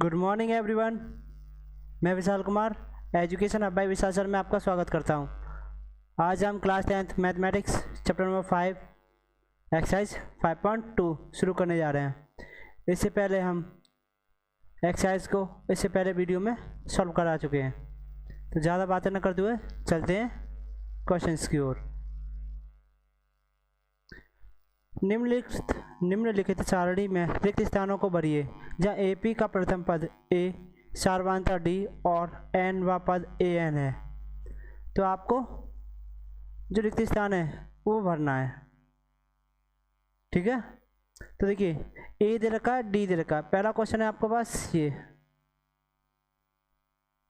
Good morning everyone. मैं Vishal Kumar education hub bye विशाल sir में आपका स्वागत करता हूं। आज हम class 10th mathematics chapter number 5 exercise 5.2 शुरू करने जा रहे हैं। इससे पहले हम एक्सरसाइज को इससे पहले वीडियो में सॉल्व करा चुके हैं, तो ज़्यादा बातें न करते हुए चलते हैं क्वेश्चंस की ओर। निम्नलिखित सारणी में रिक्त स्थानों को भरिए जहाँ AP का प्रथम पद A, सार्वधातुक D और N व पद AN है। तो आपको जो रिक्त स्थान है वो भरना है, ठीक है। तो देखिए A दे रखा है, D दे रखा है। पहला क्वेश्चन है आपके पास ये,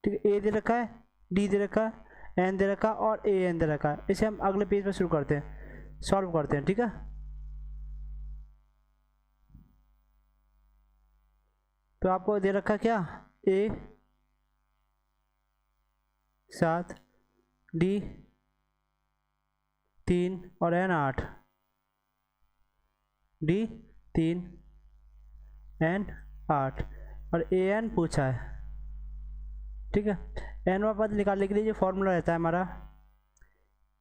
ठीक है। A दे रखा है, D दे रखा है, N दे रखा और AN दे रखा है। इसे हम अगले पेज पर शुरू करते हैं, सॉल्व करते हैं, ठीक है। तो आपको दे रखा क्या, A 7, D 3 और N 8, D 3 N 8 और AN पूछा है, ठीक है। N वा पद निकालने के लिए जो फॉर्मूला रहता है हमारा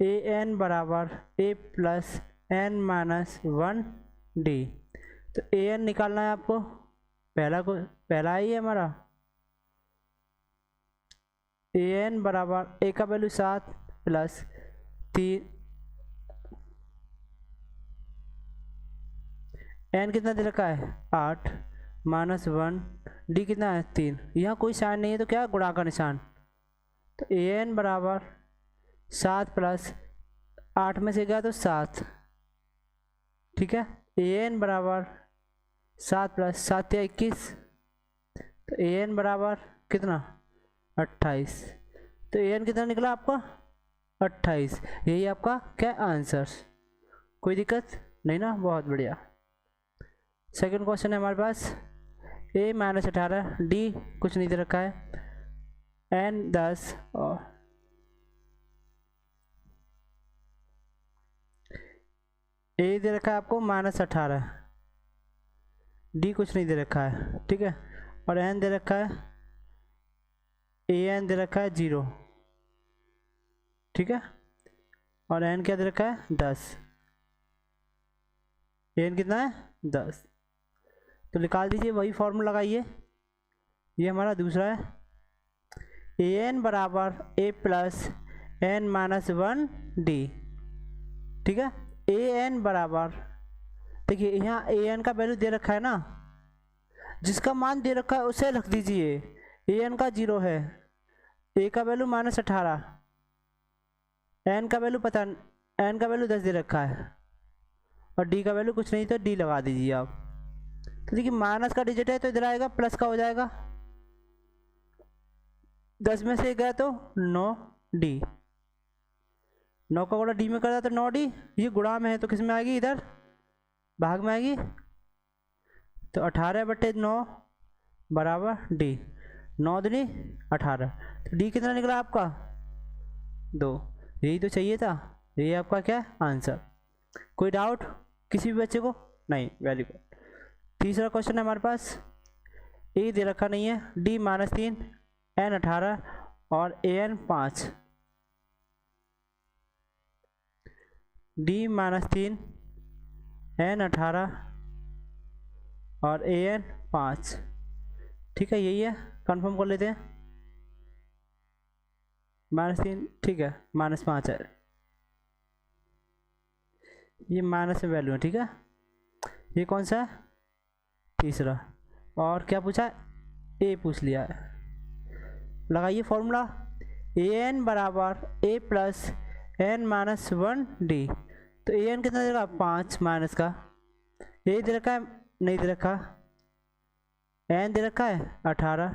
AN बराबर A plus N minus 1D। तो AN निकालना है आपको, पहला ही है हमारा AN बराबर A का वैल्यू 7 प्लस 3, N कितना दे रखा है 8 माइनस 1, D कितना है 3। यहाँ कोई साइन नहीं है तो क्या गुणा का निशान। तो AN बराबर 7 प्लस 8 में से गया तो 7, ठीक है। AN बराबर 7 प्लस 7 या 21, तो AN बराबर कितना 28। तो AN कितना निकला आपका 28। यही आपका क्या आंसर। कोई दिक्कत नहीं ना, बहुत बढ़िया। सेकंड क्वेश्चन है हमारे पास A माइनस 18, D कुछ नहीं दे रखा है, N 10 और A दे रखा है आपको माइनस 18, D कुछ नहीं दे रखा है, ठीक है। और N दे रखा है, AN दे रखा है 0, ठीक है। और N क्या दे रखा है 10, AN कितना है 10। तो निकाल दीजिए, वही फॉर्मूला लगाइए। ये हमारा दूसरा है AN बराबर A plus N minus 1D, ठीक है। AN बराबर, देखिए यहाँ AN का वैल्यू दे रखा है ना, जिसका मान दे रखा है उसे रख दीजिए। AN का 0 है, A का वैल्यू माइनस 18, N का वैल्यू N का वैल्यू 10 दे रखा है और D का वैल्यू कुछ नहीं, तो D लगा दीजिए आप। तो देखिए माइनस का डिजिट है तो इधर आएगा प्लस का हो जाएगा, 10 में से गया तो 9D, 9 का गुणा D में कर दिया तो 9D। ये गुणा में है तो किस में आएगी, इधर भाग में आएगी। तो 18/9 बराबर D, 9 दूनी 18। तो D कितना निकला आपका 2। यही तो चाहिए था, यही आपका क्या आंसर। कोई डाउट किसी भी बच्चे को नहीं, वेरी गुड। तीसरा क्वेश्चन है हमारे पास A दे रखा नहीं है, D माइनस 3, N 18 और AN 5। D माइनस 3, N 18 और AN 5, ठीक है। यही है, कंफर्म कर लेते हैं। -3, ठीक है, -5 है, ये माइनस में वैल्यू है, ठीक है। ये कौन सा है, तीसरा। और क्या पूछा है, A पूछ लिया है। लगाइए फॉर्मूला AN बराबर A plus N minus 1D। तो AN कितना देगा 5 माइनस का, A दे रखा है नहीं दे रखा, N दे रखा है 18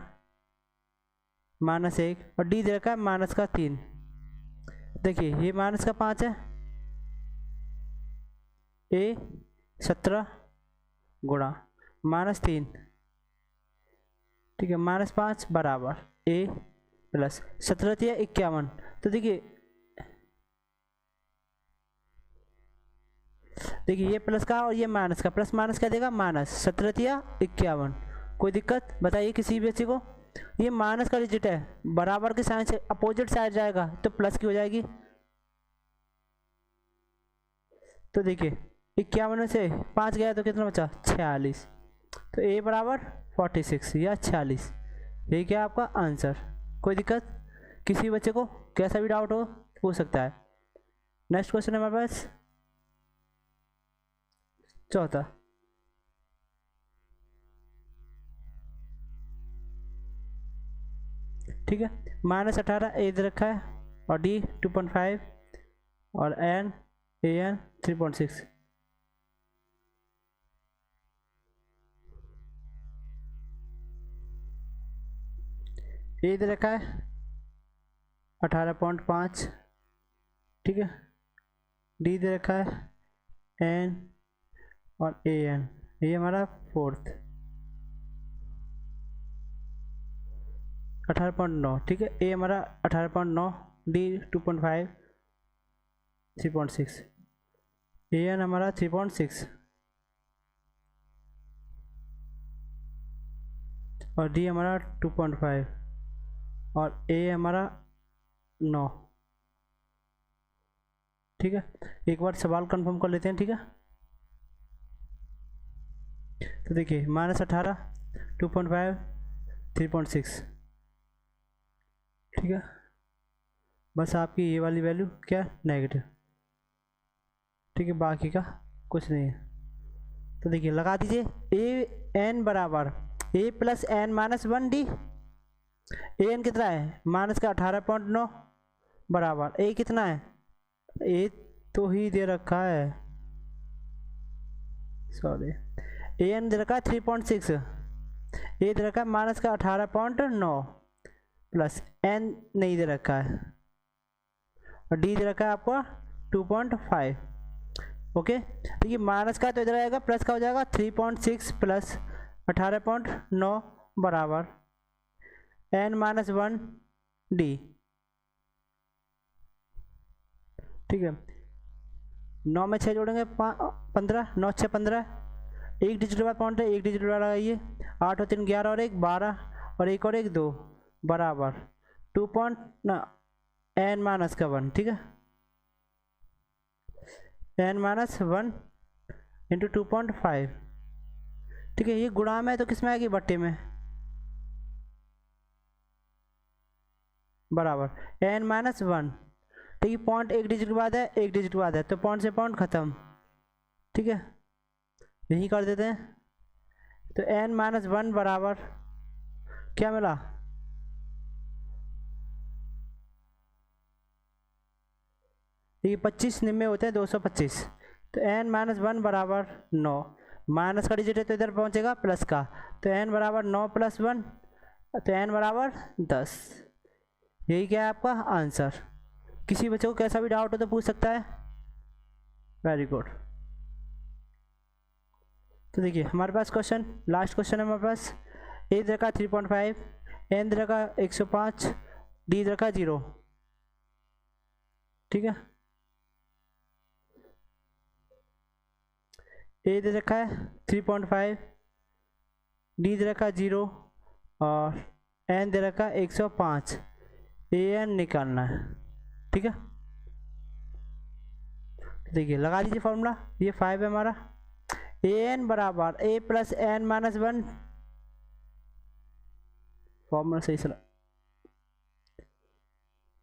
माइनस 1 और D दे रखा है माइनस का 3। देखिए ये माइनस का 5 है, A 17 गुणा -3, ठीक है, -5 बराबर A प्लस 17 या 51। तो देखिए ये प्लस का और ये माइनस का, प्लस माइनस क्या देगा माइनस, 17 या 51। कोई दिक्कत बताइए किसी भी बच्चे को? ये माइनस का डिजिट है, बराबर के साइन से अपोजिट साइड जाएगा तो प्लस की हो जाएगी। तो देखिए 51 में से 5 गया तो कितना बचा? 46। तो ए बराबर 46 या 46, यही क्या आपका आंसर। कोई दिक्कत किसी बच्चे को? कैसा भी डाउट हो पूछ सकता है। नेक्स्ट क्वेश्चन है हमारे पास चौथा। ठीक है, -18 ए दे रखा है और डी 2.5 और एन ए एन 3.6। ए दे रखा है 18.5, ठीक है। डी दे रखा है एन और ए एन, ये हमारा फोर्थ 18.9, ठीक है। ए हमारा 18.9, डी 2.5 3.6, ए एन हमारा 3.6 और डी हमारा 2.5 और ए हमारा 9, ठीक है। एक बार सवाल कंफर्म कर लेते हैं, ठीक है। तो देखिए -18 2.5 3.6, ठीक है। बस आपकी ये वाली वैल्यू क्या नेगेटिव, ठीक है, बाकी का कुछ नहीं है। तो देखिए लगा दीजिए ए एन बराबर ए plus N -1 D. A n कितना है? माइनस का 18.9 बराबर ए कितना है? ए तो ही दे रखा है, सॉरी, ए एन दे रखा है 3.6, ए दे रखा है माइनस का 18.9 प्लस एन नहीं दे रखा है और डी दे रखा है आपका 2.5। ओके, तो ये माइनस का तो इधर आएगा, प्लस का हो जाएगा 3.6 प्लस 18.9 बराबर n -1 डी, ठीक है। 9 में 6 जोड़ेंगे 15, 9 6 15, एक डिजिट बाद पॉइंट है, एक डिजिट बाद लगाइए, 8 और 3 11 और 1 12 और 1 और 1 2 बराबर 2.n-1, ठीक है। n-1 इंटू 2.5, ठीक है। ये गुणा में तो किस में आएगी? बट्टे में, बराबर n-1, ठीक है। पॉइंट एक डिजिट के बाद है, एक डिजिट के बाद है, तो पॉइंट से पॉइंट खत्म, ठीक है। यही कर देते हैं। तो n-1 बराबर क्या मिला? ये 25 निम्न होते हैं 225, तो n-1 बराबर 9, माइनस का डिजिट है तो इधर पहुंचेगा प्लस का, तो n बराबर 9 + 1, तो n बराबर 10। यही क्या है आपका आंसर। किसी बच्चे को कैसा भी डाउट हो तो पूछ सकता है। Very good. तो देखिए हमारे पास क्वेश्चन, लास्ट क्वेश्चन है हमारे पास। ए दे रखा 3.5, एन दे रखा 105, डी दे रखा 0, ठीक है। ए दे रखा है 3.5, डी दे रखा 0 और एन दे रखा 105, ए एन निकालना है, ठीक है। देखिए लगा दीजिए फॉर्मूला, ये 5 है हमारा। ए एन बराबर ए प्लस एन -1, फॉर्मूला सही सला,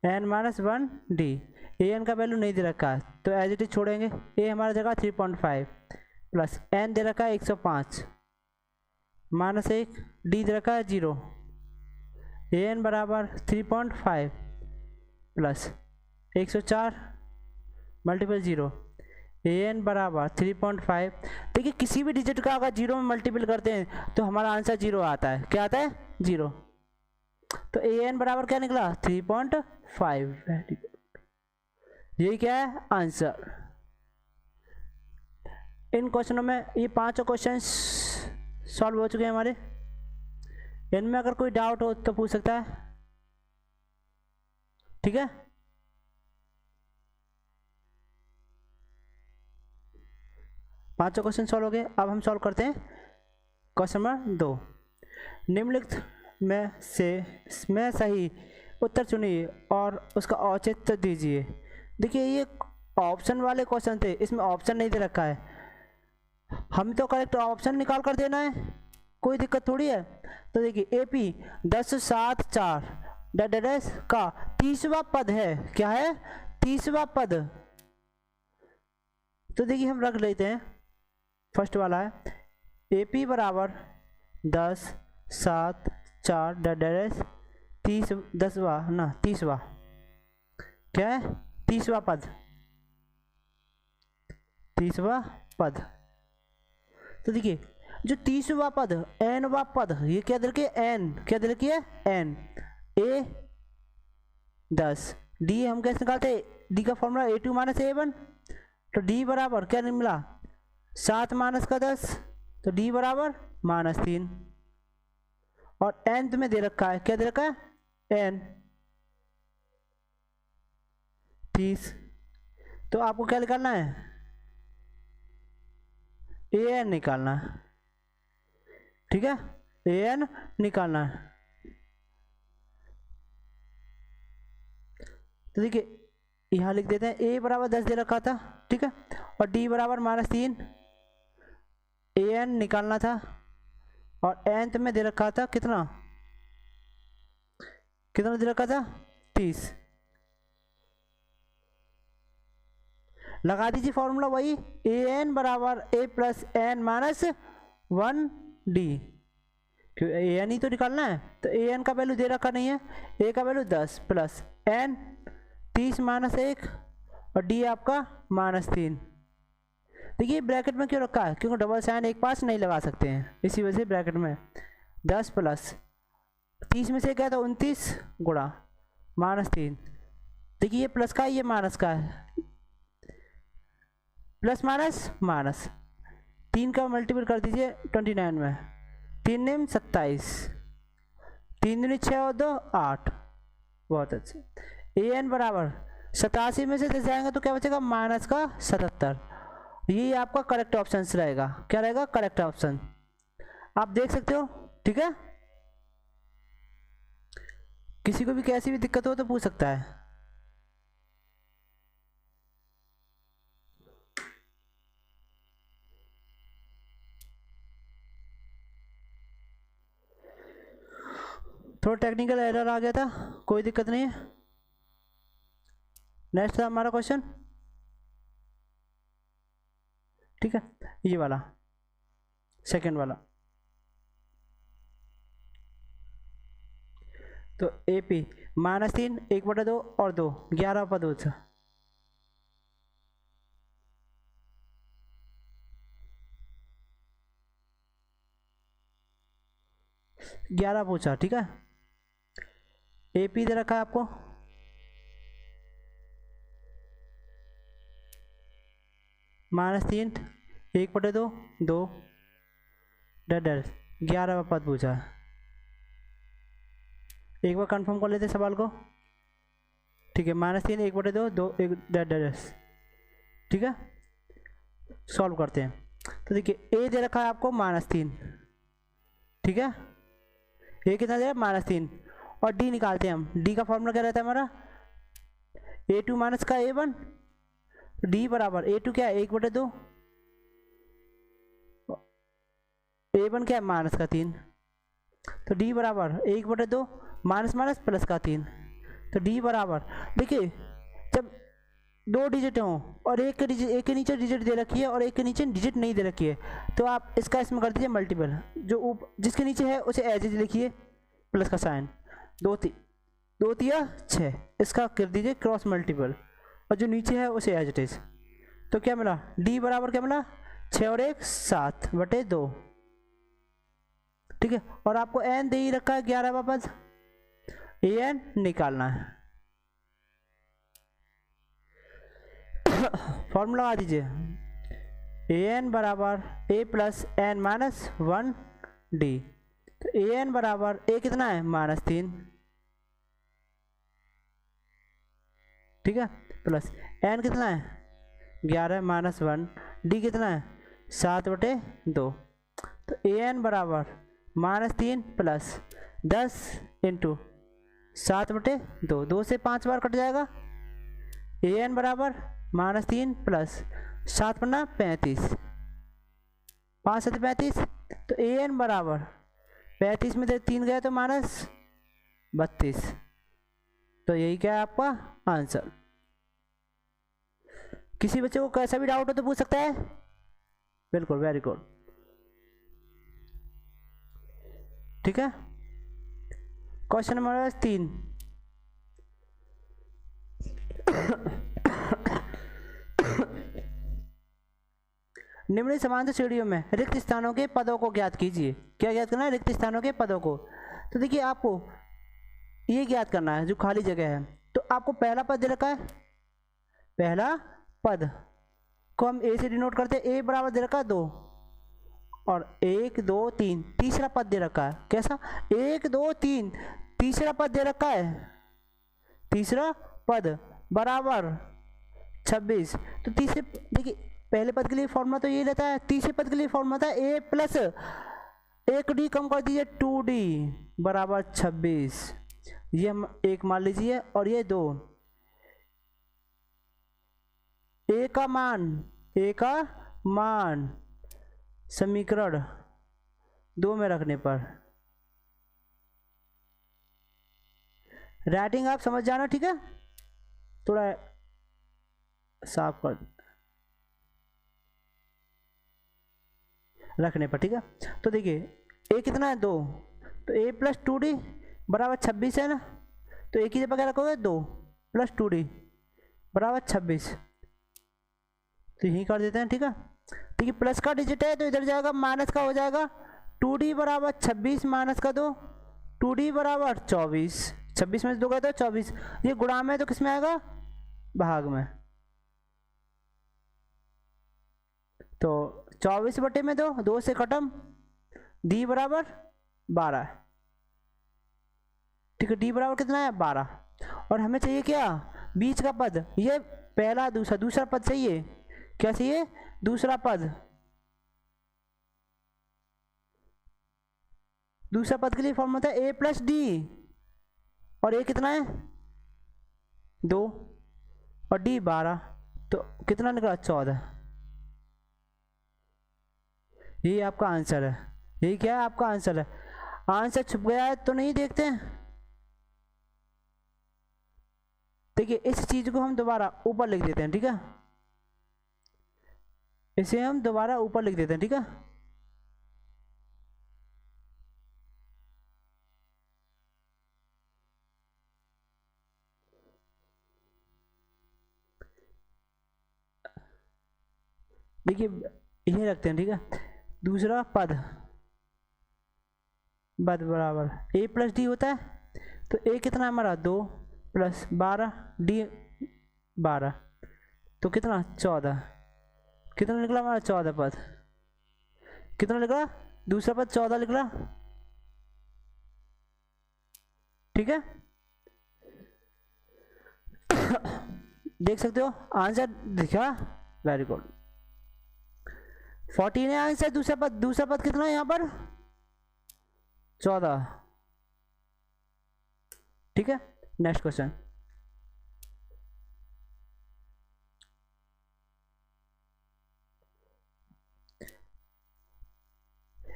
n-1 डी। ए एन का वैल्यू नहीं दे रखा है तो एज इट इज छोड़ेंगे। ए हमारा जगह 3.5 प्लस एन दे रखा है 105 -1, डी दे रखा है 0। ए एन बराबर 3.5 प्लस 104 मल्टीपल 0, ए एन बराबर 3.5। देखिए किसी भी डिजिट का अगर 0 में मल्टीपल करते हैं तो हमारा आंसर 0 आता है। क्या आता है? 0। तो ए एन बराबर क्या निकला? 3.5। यही क्या है आंसर। इन क्वेश्चनों में ये 5 क्वेश्चन सॉल्व हो चुके हैं हमारे। इनमें अगर कोई डाउट हो तो पूछ सकता है, ठीक है। पांचों क्वेश्चन सॉल्व हो गए। अब हम सॉल्व करते हैं क्वेश्चन नंबर 2। निम्नलिखित में सही उत्तर चुनिए और उसका औचित्य दीजिए। देखिए ये ऑप्शन वाले क्वेश्चन थे, इसमें ऑप्शन नहीं दे रखा है, हम तो करेक्ट ऑप्शन निकाल कर देना है, कोई दिक्कत थोड़ी है। तो देखिए AP 10 7 4 डैश का 30वां पद है, क्या है 30वां पद। तो देखिए हम रख लेते हैं, फर्स्ट वाला है AP बराबर 10 7 4 डैश 30 10वां ना 30वां, क्या है 30वां पद, 30वां पद। तो देखिए जो 30वां पद n वां पद, ये क्या दे रखी है n, क्या दे रखी है n, A 10 D हम कैसे निकालते हैं, D का फॉर्मूला A2 माइनस A1, तो D बराबर क्या मिला 7 माइनस का 10, तो D बराबर -3, और nth में दे रखा है, क्या दे रखा है n 30। तो आपको क्या निकालना है, an निकालना है, ठीक है an निकालना है। तो देखिए यहाँ लिख देते हैं A बराबर 10 दे रखा था, ठीक है, और D बराबर -3, an निकालना था, और nth में दे रखा था कितना दे रखा था 30। लगा दीजिए फॉर्मूला वही, an बराबर A plus n minus 1D, क्यों an ही तो निकालना है, तो an का वैल्यू दे रखा नहीं है, A का वैल्यू 10 प्लस n 30 माइनस 1 और D आपका -3। देखिए ब्रैकेट में क्यों रखा है, क्योंकि डबल साइन एक पास नहीं लगा सकते हैं, इसी वजह से ब्रैकेट में 10 प्लस 30 में से क्या था 29 गुणा -3। देखिए ये प्लस का है, ये माइनस का है, प्लस माइनस माइनस, 3 का मल्टीपल कर दीजिए 29 में, 3 नेम 27, 3 दूनी 6 और 2 8, बहुत अच्छे। an बराबर 87 में से 10 जाएंगे तो क्या बचेगा माइनस का 77, ये आपका करेक्ट ऑप्शन रहेगा, क्या रहेगा करेक्ट ऑप्शन, आप देख सकते हो, ठीक है। किसी को भी कैसी भी दिक्कत हो तो पूछ सकता है। थोड़ा टेक्निकल एरर आ गया था, कोई दिक्कत नहीं है। नेक्स्ट था हमारा क्वेश्चन, ठीक है, ये वाला सेकंड वाला। तो AP -3 1/2 और 2 11 पद होता, 11 पूछा, ठीक है। AP दे रखा है आपको -3 1/2 2 डर 11 पद पूछा। एक बार कंफर्म कर लेते सवाल को, ठीक है, -3 1/2 2 1 डर, ठीक है, सॉल्व करते हैं। तो देखिए A दे रखा है आपको -3, ठीक है, A कितना दे रहा है -3, और D निकालते हैं हम, D का फॉर्मूला क्या रहता है हमारा A2 माइनस का A1, D बराबर A2 क्या है 1/2, A1 क्या है माइनस का 3, तो D बराबर 1/2 माइनस माइनस प्लस का 3, तो D बराबर, देखिए जब 2 डिजिट हों और एक के नीचे डिजिट दे रखी है और एक के नीचे डिजिट नहीं दे रखी है, तो आप इसका इसमें कर दीजिए मल्टीपल, जो जिसके नीचे है उसे एज इज लिखिए, प्लस का साइन, 2 3 6, इसका कर दीजिए क्रॉस मल्टीपल, और जो नीचे है उसे एज इट इज। तो क्या मिला D बराबर क्या मिला 6 और 1 7/2, ठीक है, और आपको n दे ही रखा है 11वां पद, an निकालना है। फॉर्मूला लगा दीजिए, an बराबर A plus n minus 1D, तो an बराबर A कितना है -3, ठीक है, प्लस n कितना है 11 माइनस 1, D कितना है 7/2, तो an बराबर -3 प्लस 10 इंटू 7/2, 2 से 5 बार कट जाएगा। an बराबर -3 प्लस 7×35, 5 7 35, तो an बराबर 35 में से 3 गए तो -32। तो यही क्या है आपका आंसर। किसी बच्चे को कैसा भी डाउट हो तो पूछ सकता है। बिल्कुल, वेरी गुड, ठीक है। क्वेश्चन नंबर 3, निम्न समांतर श्रेणियों में रिक्त स्थानों के पदों को ज्ञात कीजिए। क्या ज्ञात करना है? रिक्त स्थानों के पदों को। तो देखिए आपको ये ज्ञात करना है जो खाली जगह है। तो आपको पहला पद दे रखा है, पहला पद को हम ए से डिनोट करते हैं। ए बराबर दे रखा है 2 और 1 2 3, तीसरा पद दे रखा है। कैसा? 1 2 3, तीसरा पद दे रखा है, तीसरा पद बराबर 26। तो तीसरे, देखिए पहले पद के लिए फॉर्मूला तो ये रहता है, तीसरे पद के लिए फॉर्मूला था a प्लस 1d कम कर दीजिए 2d बराबर 26। ये हम 1 मान लीजिए और ये 2। a का मान समीकरण 2 में रखने पर, राइटिंग आप समझ जाना, ठीक है। थोड़ा साफ कर रखने पर, ठीक है। तो देखिए a कितना है 2, तो a प्लस 2d बराबर 26 है ना। तो एक ही जगह क्या रखोगे 2 प्लस 2d बराबर 26, तो यही कर देते हैं, ठीक है। ठीक है, प्लस का डिजिट है तो इधर जाएगा, माइनस का हो जाएगा। 2d बराबर 26 माइनस का 2, 2d बराबर 24, 26 में से 2 गए तो 24। ये गुणा में तो किस में आएगा? भाग में। तो 24/2, 2 से खत्म, d बराबर 12, ठीक है। d बराबर कितना है? 12। और हमें चाहिए क्या? बीच का पद, ये पहला दूसरा पद चाहिए। क्या चाहिए? दूसरा पद। दूसरा पद के लिए फॉर्मूला था a प्लस d, और a कितना है? 2 और d 12, तो कितना निकला? 14। यही आपका आंसर है। यही क्या है? आपका आंसर है। आंसर छुप गया है तो नहीं देखते हैं। देखिए इस चीज को हम दोबारा ऊपर लिख देते हैं, ठीक है। इसे हम दोबारा ऊपर लिख देते हैं, ठीक है। देखिए यही रखते हैं, ठीक है। दूसरा पद बराबर a प्लस डी होता है, तो a कितना हमारा? 2 प्लस 12, d 12, तो कितना? 14। कितना निकला हमारा? 14 पद। कितना निकला? दूसरा पद 14 निकला, ठीक है। देख सकते हो आंसर दिखा, वेरी गुड। 14 है आंसर। दूसरा पद कितना है यहाँ पर? 14, ठीक है। नेक्स्ट क्वेश्चन,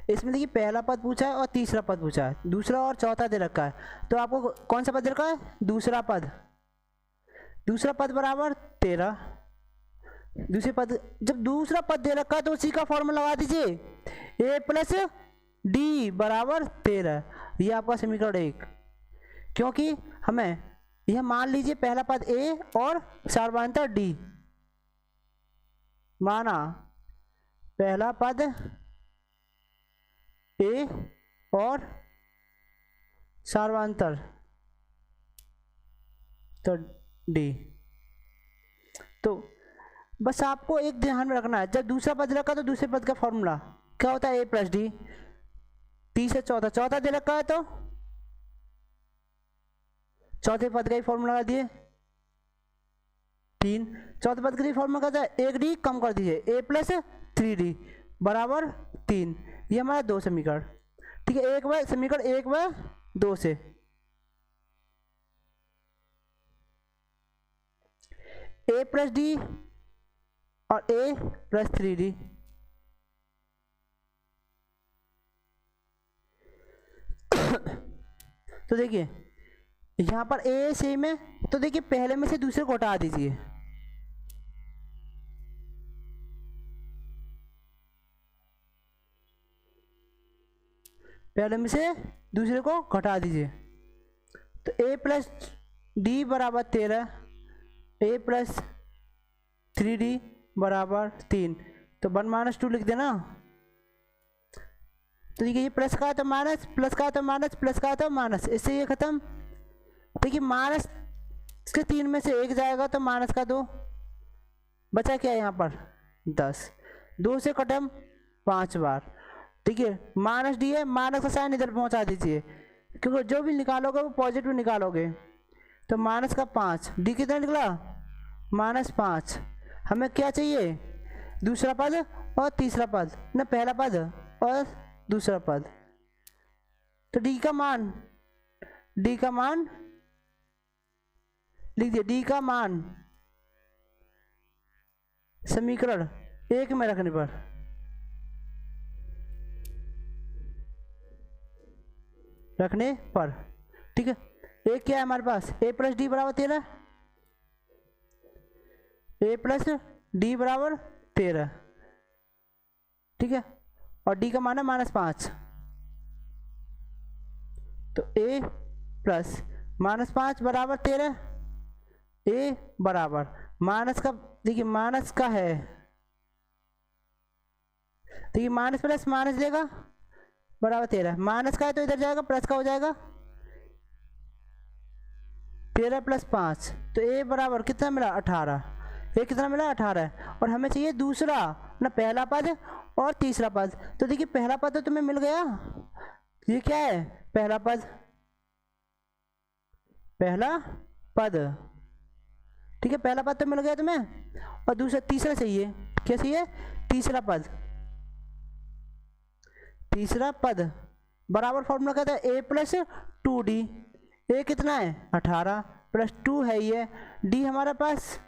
इसमें देखिए पहला पद पूछा है और तीसरा पद पूछा है, दूसरा और चौथा दे रखा है। तो आपको कौन सा पद दे रखा है? दूसरा पद। दूसरा पद बराबर 13। दूसरे पद, जब दूसरा पद दे रखा है तो उसी का फॉर्मूला लगा दीजिए, a प्लस डी बराबर 13। ये आपका समीकरण 1, क्योंकि हमें यह मान लीजिए पहला पद a और सार्वधातुक d, माना पहला पद a और सार्वधातुक तो d। तो बस आपको एक ध्यान में रखना है, जब दूसरा पद रखा तो दूसरे पद का फॉर्मूला क्या होता है? a plus D. तीसरा चौथा दे रखा है तो चौथे पद का ही फॉर्मूला लगा दिए 3। चौथे पद के लिए फॉर्मूला क्या था? 1d कम कर दीजिए, a प्लस 3d बराबर 3। ये हमारा 2 समीकरण, ठीक है, एक व समीकरण 1 व 2 से a प्लस डी और a प्लस 3d। तो देखिए यहाँ पर a सेम है, तो देखिए पहले में से दूसरे को हटा दीजिए। पहले में से दूसरे को घटा दीजिए। तो a प्लस डी बराबर 13, a प्लस 3d बराबर 3, तो 1 - 2 लिख देना। तो देखिए ये प्लस का तो माइनस, प्लस का तो माइनस, प्लस का तो माइनस, इससे ये खत्म। देखिए माइनस के 3 में से 1 जाएगा तो माइनस का 2 बचा, क्या है यहाँ पर 10, 2 से कटम 5 बार। ठीक है, माइनस डी है, माइनस का साइन इधर पहुँचा दीजिए, क्योंकि जो भी निकालोगे वो पॉजिटिव निकालोगे। तो माइनस का 5, डी कितना निकला -5। हमें क्या चाहिए, दूसरा पद और तीसरा पद, ना पहला पद और दूसरा पद। तो डी का मान लिख दिए, डी का मान समीकरण 1 में रखने पर ठीक है। एक क्या है हमारे पास, a प्लस डी बराबर 13, a प्लस डी बराबर 13, ठीक है, और d का मान है -5। तो a प्लस -5 बराबर 13, a बराबर माइनस का, देखिए माइनस का है, देखिए माइनस प्लस माइनस देगा बराबर 13, माइनस का है तो इधर जाएगा प्लस का हो जाएगा, 13 + 5, तो a बराबर कितना मिला 18, ये कितना मिला 18 है। और हमें चाहिए दूसरा, ना पहला पद और तीसरा पद। तो देखिए पहला पद तो तुम्हें मिल गया, ये क्या है पहला पद, ठीक है, पहला पद तो मिल गया तुम्हें। और दूसरा तीसरा चाहिए, क्या चाहिए, तीसरा पद बराबर फॉर्मूला कहता है a प्लस 2d। a कितना है 18 प्लस 2 है ये, d हमारे पास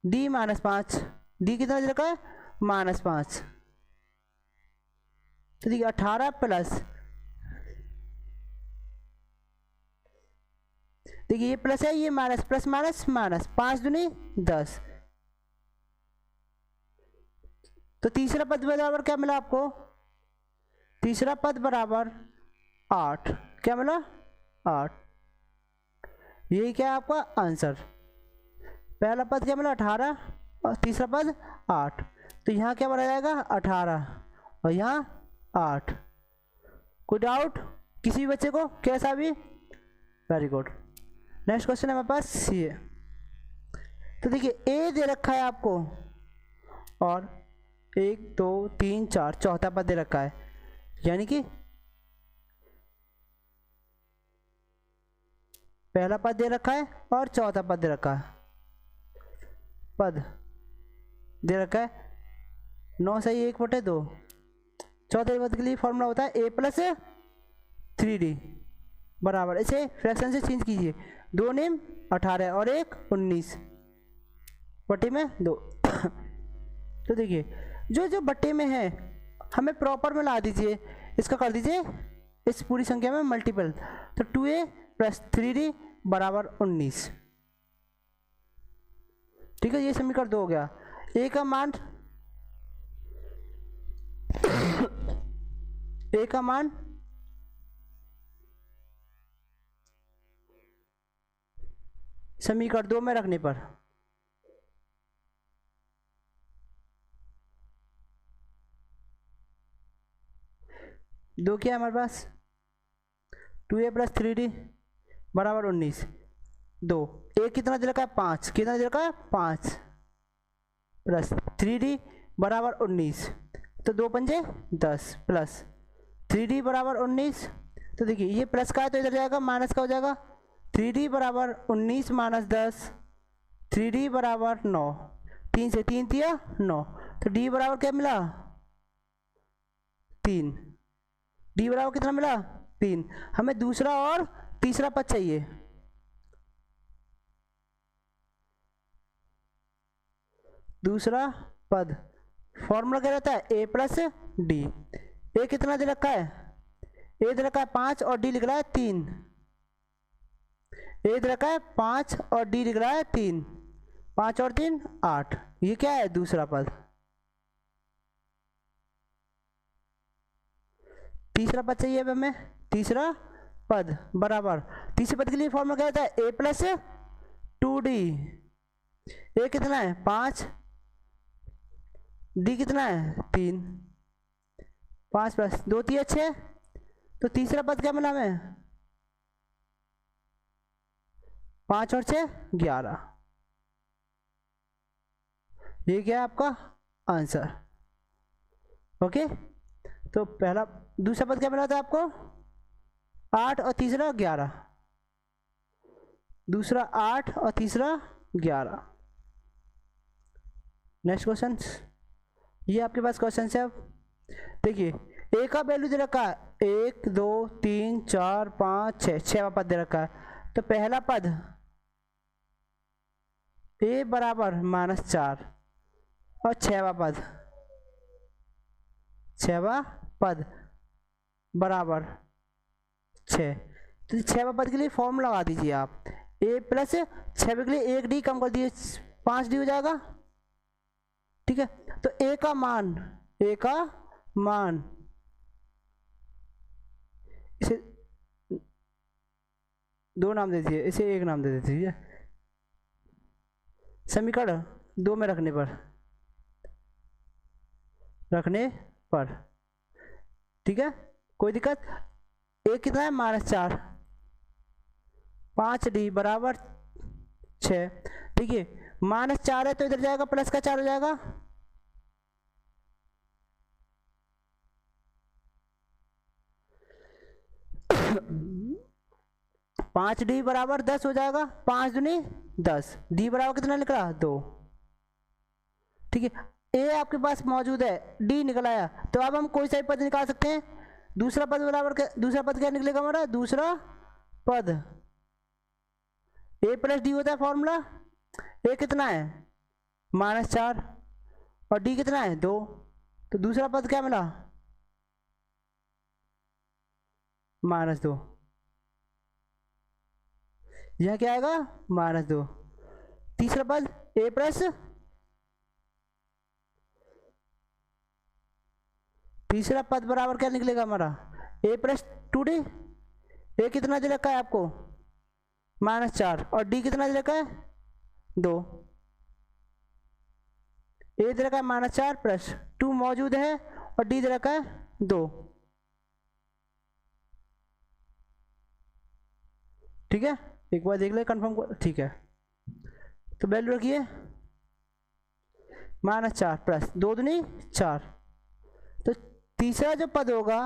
d -5, d कितना दे रखा है -5। तो देखिए 18 प्लस, देखिए ये प्लस है, ये माइनस, प्लस माइनस माइनस, 5 दूनी 10। तो तीसरा पद बराबर क्या मिला आपको, तीसरा पद बराबर 8, क्या मिला 8। यही क्या है आपका आंसर, पहला पद क्या मिला 18 और तीसरा पद 8। तो यहाँ क्या बना जाएगा 18 और यहाँ 8। कोई डाउट किसी भी बच्चे को, कैसा भी, वेरी गुड। नेक्स्ट क्वेश्चन है हमारे पास ये। तो देखिए a दे रखा है आपको और 1 2 3 4 चौथा पद दे रखा है, यानी कि पहला पद दे रखा है और चौथा पद दे रखा है, पद दे रखा है 9 सही 1/2। चौथे पद के लिए फॉर्मूला होता है a प्लस 3d बराबर, इसे फ्रैक्शन से चेंज कीजिए, 2 नेम 18 और 1 19 बटे में 2। तो देखिए जो बटे में है हमें प्रॉपर में ला दीजिए, इसका कर दीजिए इस पूरी संख्या में मल्टीपल। तो 2a प्लस 3d बराबर 19, ठीक है, ये समीकरण 2 हो गया। a का मान समीकरण 2 में रखने पर दो क्या है हमारे पास, 2a प्लस 3d बराबर 19, 2 a कितना दे रखा है 5, कितना दे रखा है 5 प्लस 3d बराबर 19, तो 2 पंजे 10 प्लस 3d बराबर 19। तो देखिए ये प्लस का है तो इधर जाएगा माइनस का हो जाएगा, 3d बराबर 19 माइनस 10, 3d बराबर 9, 3 से 3 दिया 9, तो d बराबर क्या मिला 3। डी बराबर कितना मिला 3। हमें दूसरा और तीसरा पद चाहिए। दूसरा पद फॉर्मूला क्या रहता है ए प्लस डी। ए कितना दे रखा है, ए दे रखा है 5 और डी लिख रहा है 3। ए दे रखा है 5 और डी लिख रहा है 3। 5 और 3 8। ये क्या है दूसरा पद। तीसरा पद चाहिए अब हमें। तीसरा पद बराबर, तीसरे पद के लिए फॉर्मूला क्या रहता है ए प्लस 2d। ए कितना है 5, डी कितना है 3। 5 प्लस 2 3 6। तो तीसरा पद क्या मिला हमें 5 और 6 11। ये क्या है आपका आंसर। ओके, तो पहला दूसरा पद क्या मिला था आपको 8 और तीसरा 11। दूसरा 8 और तीसरा 11। नेक्स्ट क्वेश्चन, ये आपके पास क्वेश्चन है। अब देखिए ए का वैल्यू दे रखा है 1 2 3 4 5 6, 6वां पद दे रखा है। तो पहला पद ए बराबर -4 और 6वां पद, 6वां पद बराबर 6। तो 6वां पद के लिए फॉर्मूला लगा दीजिए आप। ए प्लस 6 के लिए 1 डी कम कर दिए 5 डी हो जाएगा। ठीक है, तो ए का मान, ए का मान इसे 2 नाम दे दीजिए, इसे 1 नाम दे दीजिए। समीकरण 2 में रखने पर ठीक है, कोई दिक्कत। ए कितना है -4, 5 डी बराबर 6। देखिए -4 है तो इधर जाएगा प्लस का 4 हो जाएगा। पाँच डी बराबर 10 हो जाएगा। 5 दूनी 10। डी बराबर कितना निकला 2। ठीक है, ए आपके पास मौजूद है, डी निकल आया, तो अब हम कोई सा भी पद निकाल सकते हैं। दूसरा पद बराबर दूसरा पद क्या निकलेगा हमारा, दूसरा पद ए प्लस डी होता है फॉर्मूला। ए कितना है -4 और डी कितना है 2। तो दूसरा पद क्या मिला -2। यह क्या आएगा -2। तीसरा पद ए प्लस, तीसरा पद बराबर क्या निकलेगा हमारा ए प्लस 2d। ए कितना दे रखा है आपको -4 और डी कितना दे रखा है 2। ए दे रखा है -4 प्लस 2 मौजूद है और डी दे रखा है 2। ठीक है, एक बार देख ले कंफर्म को। ठीक है, तो वैल्यू रखिए -4 प्लस 2 दूनी 4। तो तीसरा जो पद होगा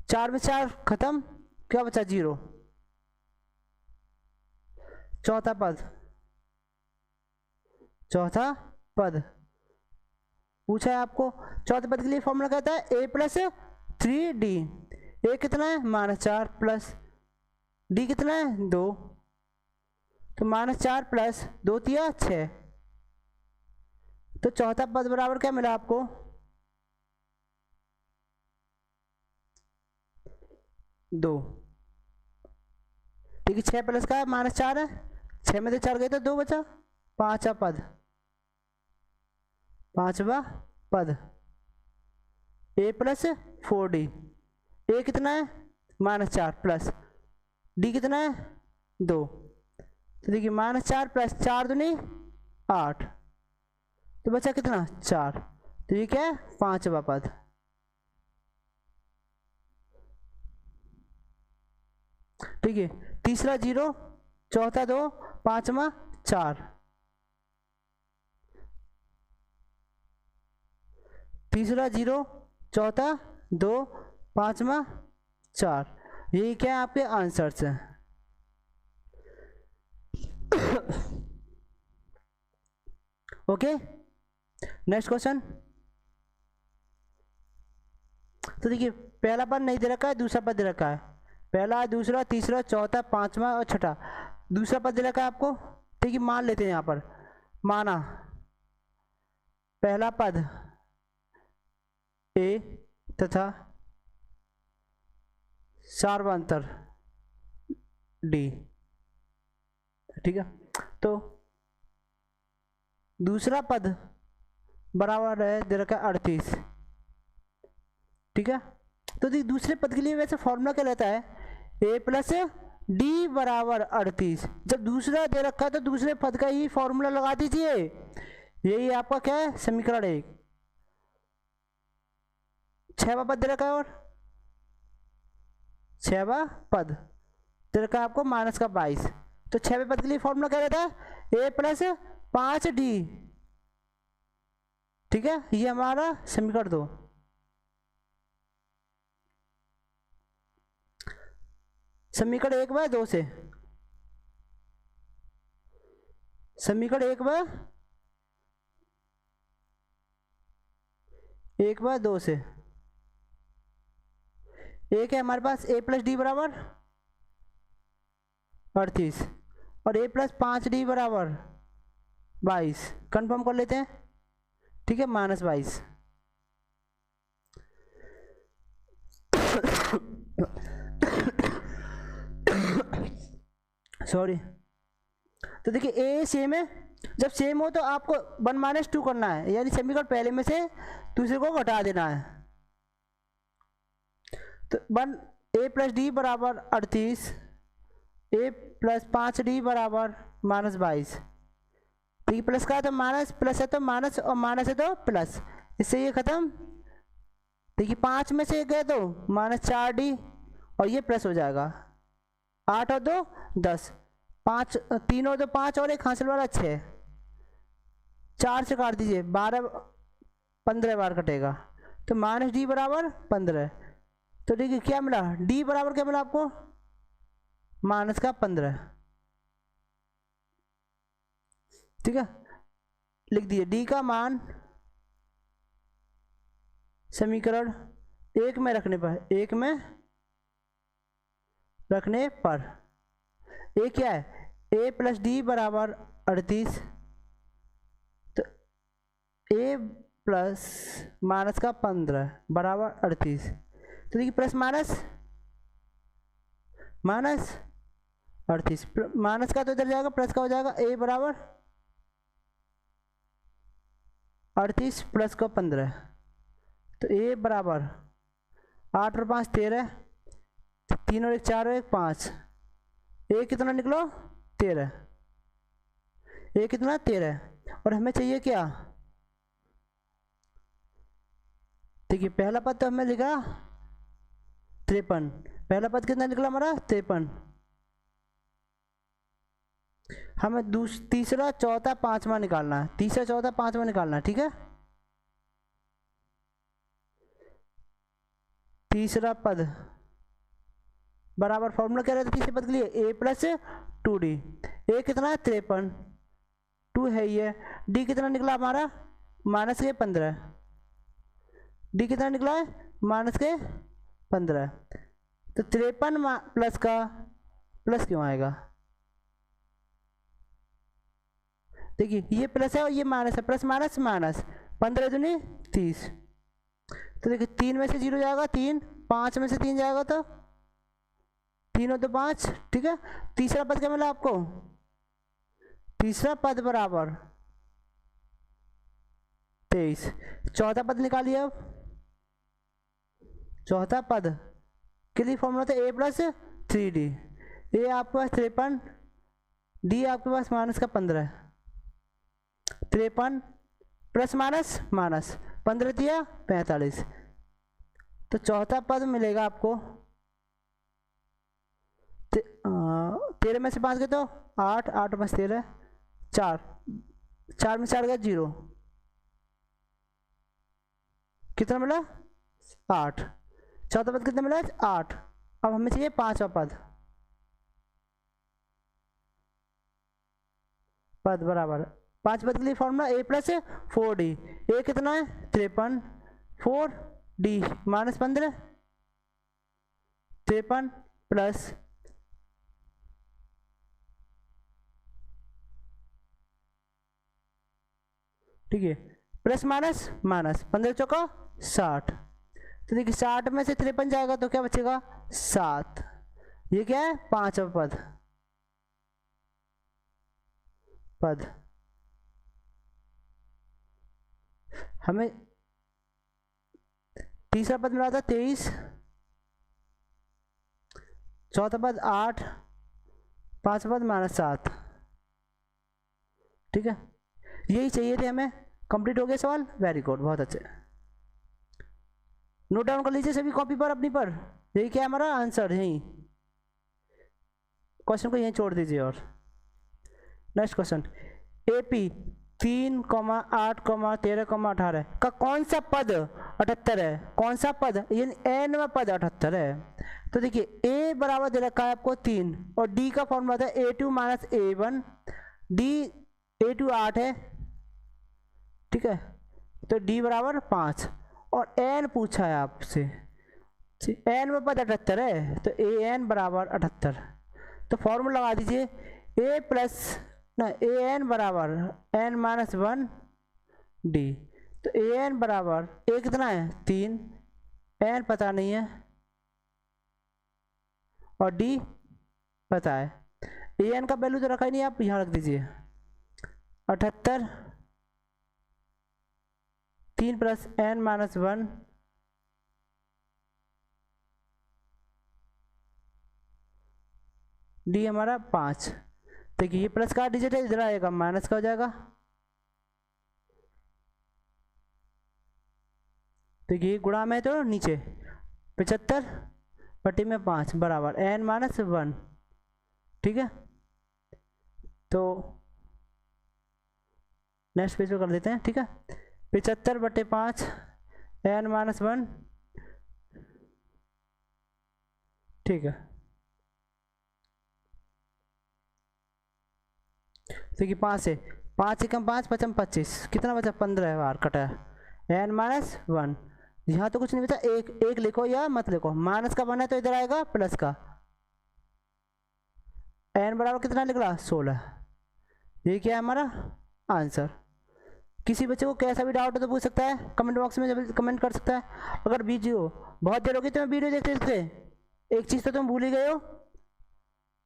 4 में 4 खत्म, क्या बचा 0। चौथा पद पूछा है आपको। चौथे पद के लिए फॉर्मूला कहता है ए प्लस 3d। ए कितना है -4 प्लस डी कितना है 2। तो -4 प्लस 2 तिया 6। तो चौथा पद बराबर क्या मिला आपको 2। ठीक है, 6 प्लस का है -4 है, 6 में से 4 गए तो 2 बचा। पांचवा पद ए प्लस 4d। ए कितना है -4 प्लस डी कितना है 2। तो देखिए -4 प्लस 4 दूनी 8। तो बचा कितना 4। तो ये क्या है पांचवा पद। ठीक है, तीसरा 0, चौथा 2, पांचवा 4। तीसरा 0, चौथा 2, पांचवा 4। यही क्या है आपके आंसर्स हैं। Okay, next question. तो देखिए पहला पद नहीं दे रखा है, दूसरा पद दे रखा है, पहला, दूसरा, तीसरा, चौथा, पांचवा और छठा। दूसरा पद दे रखा है आपको, ठीक है, मान लेते हैं यहाँ पर। माना पहला पद ए तथा सार्वंतर डी, ठीक है। तो दूसरा पद बराबर है दे रखा है 38, ठीक है। तो दूसरे पद के लिए वैसे फॉर्मूला क्या रहता है, ए प्लस डी बराबर 38। जब दूसरा दे रखा है तो दूसरे पद का ही फॉर्मूला लगा दीजिए। यही आपका क्या है, समीकरण 1। 6वां पद दे रखा है, और 6वां पद दे रखा है आपको माइनस का 22। तो 6वें पद के लिए फॉर्मूला क्या रहता है, ए प्लस 5d, ठीक है। ये हमारा समीकरण 2। समीकरण 1/2 से, समीकरण 1/2 से एक है हमारे पास ए प्लस डी बराबर 38 और ए प्लस 5d बराबर 22। कंफर्म कर लेते हैं, ठीक है, -22। सॉरी। तो देखिए ए सेम है, जब सेम हो तो आपको 1 - 2 करना है, यानी समीकरण पहले में से दूसरे को घटा देना है। तो 1 ए प्लस डी बराबर 38, ए प्लस 5d बराबर -22। ठीक है, प्लस का है तो माइनस, प्लस है तो माइनस, और माइनस है तो प्लस, इससे ये खत्म। देखिए 5 में से गए तो -4d और ये प्लस हो जाएगा। 8 और 2 10, 5 3 और 2 5 और एक हासिल वाला 6, 4 से काट दीजिए 12, 15 बार कटेगा, तो -d बराबर 15। तो देखिए क्या मिला, d बराबर क्या मिला आपको, -15, ठीक है। लिख दीजिए d का मान समीकरण 1 में रखने पर, 1 में रखने पर ए क्या है, ए प्लस डी बराबर 38, तो ए प्लस माइनस का 15 बराबर 38। तो देखिए प्लस माइनस माइनस 38, माइनस का तो इधर जाएगा, प्लस का हो जाएगा, ए बराबर 38 प्लस का 15, तो ए बराबर 8 और 5 13, 3 और 1 4 और 1 5, ए कितना निकलो 13, ए कितना 13, और हमें चाहिए क्या, देखिए पहला पद तो हमें लिखा 53, पहला पद कितना निकला हमारा 53, हमें तीसरा चौथा पांचवा निकालना है, तीसरा चौथा पांचवा निकालना है, ठीक है। तीसरा पद बराबर फॉर्मूला क्या रहता है तीसरे पद के लिए, ए प्लस 2d, ए कितना है 53, 2 है ये, डी कितना निकला हमारा माइनस के 15, डी कितना निकला है माइनस के 15, तो 53 प्लस का प्लस क्यों आएगा, देखिए ये प्लस है और ये माइनस है, प्लस माइनस माइनस, 15 दूनी 30, तो देखिए 3 में से 0 जाएगा 3, 5 में से 3 जाएगा तो 3 और 2 5, ठीक है। तीसरा पद क्या मिला आपको, तीसरा पद बराबर 23, चौथा पद निकालिए। अब चौथा पद के लिए फॉर्मूला था ए प्लस 3d, ए आपके पास 53, डी आपके पास माइनस का 15, 53 प्लस माइनस माइनस 15 दिया 45, तो चौथा पद मिलेगा आपको 13 में से 5 गए तो 8, 8 + 13 4, 4 में 4 गए 0, कितना मिला 8, चौथा पद कितना मिला 8। अब हमें चाहिए पांचवा पद, पद बराबर पांच पद के लिए फॉर्मूला ए प्लस 4d, ए कितना है 53, 4 डी -15 53 प्लस ठीक है प्लस माइनस माइनस 15 चौका 60। तो देखिए 60 में से 53 जाएगा तो क्या बचेगा 7। ये क्या है 5वां पद हमें तीसरा पद मिला था 23, चौथा पद 8, पांचवा पद -7। ठीक है यही चाहिए थे हमें। कंप्लीट हो गया सवाल, वेरी गुड, बहुत अच्छे। नोट डाउन कर लीजिए सभी कॉपी पर अपनी पर। यही क्या है हमारा आंसर, यही क्वेश्चन को यहीं छोड़ दीजिए। और नेक्स्ट क्वेश्चन, एपी 3, 8, 13, 18 का कौन सा पद 78 है? कौन सा पद यानी एनवा पद 78 है? तो देखिए ए बराबर दे रखा है आपको 3 और डी का फॉर्मूला था A2 - A1। डी A2 8 है, ठीक है, तो डी बराबर 5 और एन पूछा है आपसे, एन में पद 78 है तो ए एन बराबर 78। तो फॉर्मूला लगा दीजिए ए प्लस ना ए एन बराबर एन -1 डी। तो ए एन बराबर ए कितना है 3, एन पता नहीं है और डी पता है। ए एन का वैल्यू तो रखा ही नहीं, आप यहाँ रख दीजिए 78 3 प्लस एन -1 डी हमारा 5। देखिए ये प्लस का डिजिट है, इधर आएगा माइनस का हो जाएगा। देखिए गुणा में तो नीचे 75 बटे में 5 बराबर एन -1। ठीक है तो नेक्स्ट पेज पे कर देते हैं। ठीक है 75 बटे 5 एन -1। ठीक है देखिए 5 से 5 एकम 5 पचम 25 कितना बचा 15 बार कटा एन -1। यहाँ तो कुछ नहीं बचा, एक लिखो या मत लिखो, माइनस का बना है तो इधर आएगा प्लस का। एन बराबर कितना निकला 16। ये क्या है हमारा आंसर। किसी बच्चे को कैसा भी डाउट हो तो पूछ सकता है, कमेंट बॉक्स में जब कमेंट कर सकता है। अगर वीडियो बहुत देर होगी तो मैं वीडियो देखते देखते एक चीज़ तो तुम भूल ही गए हो,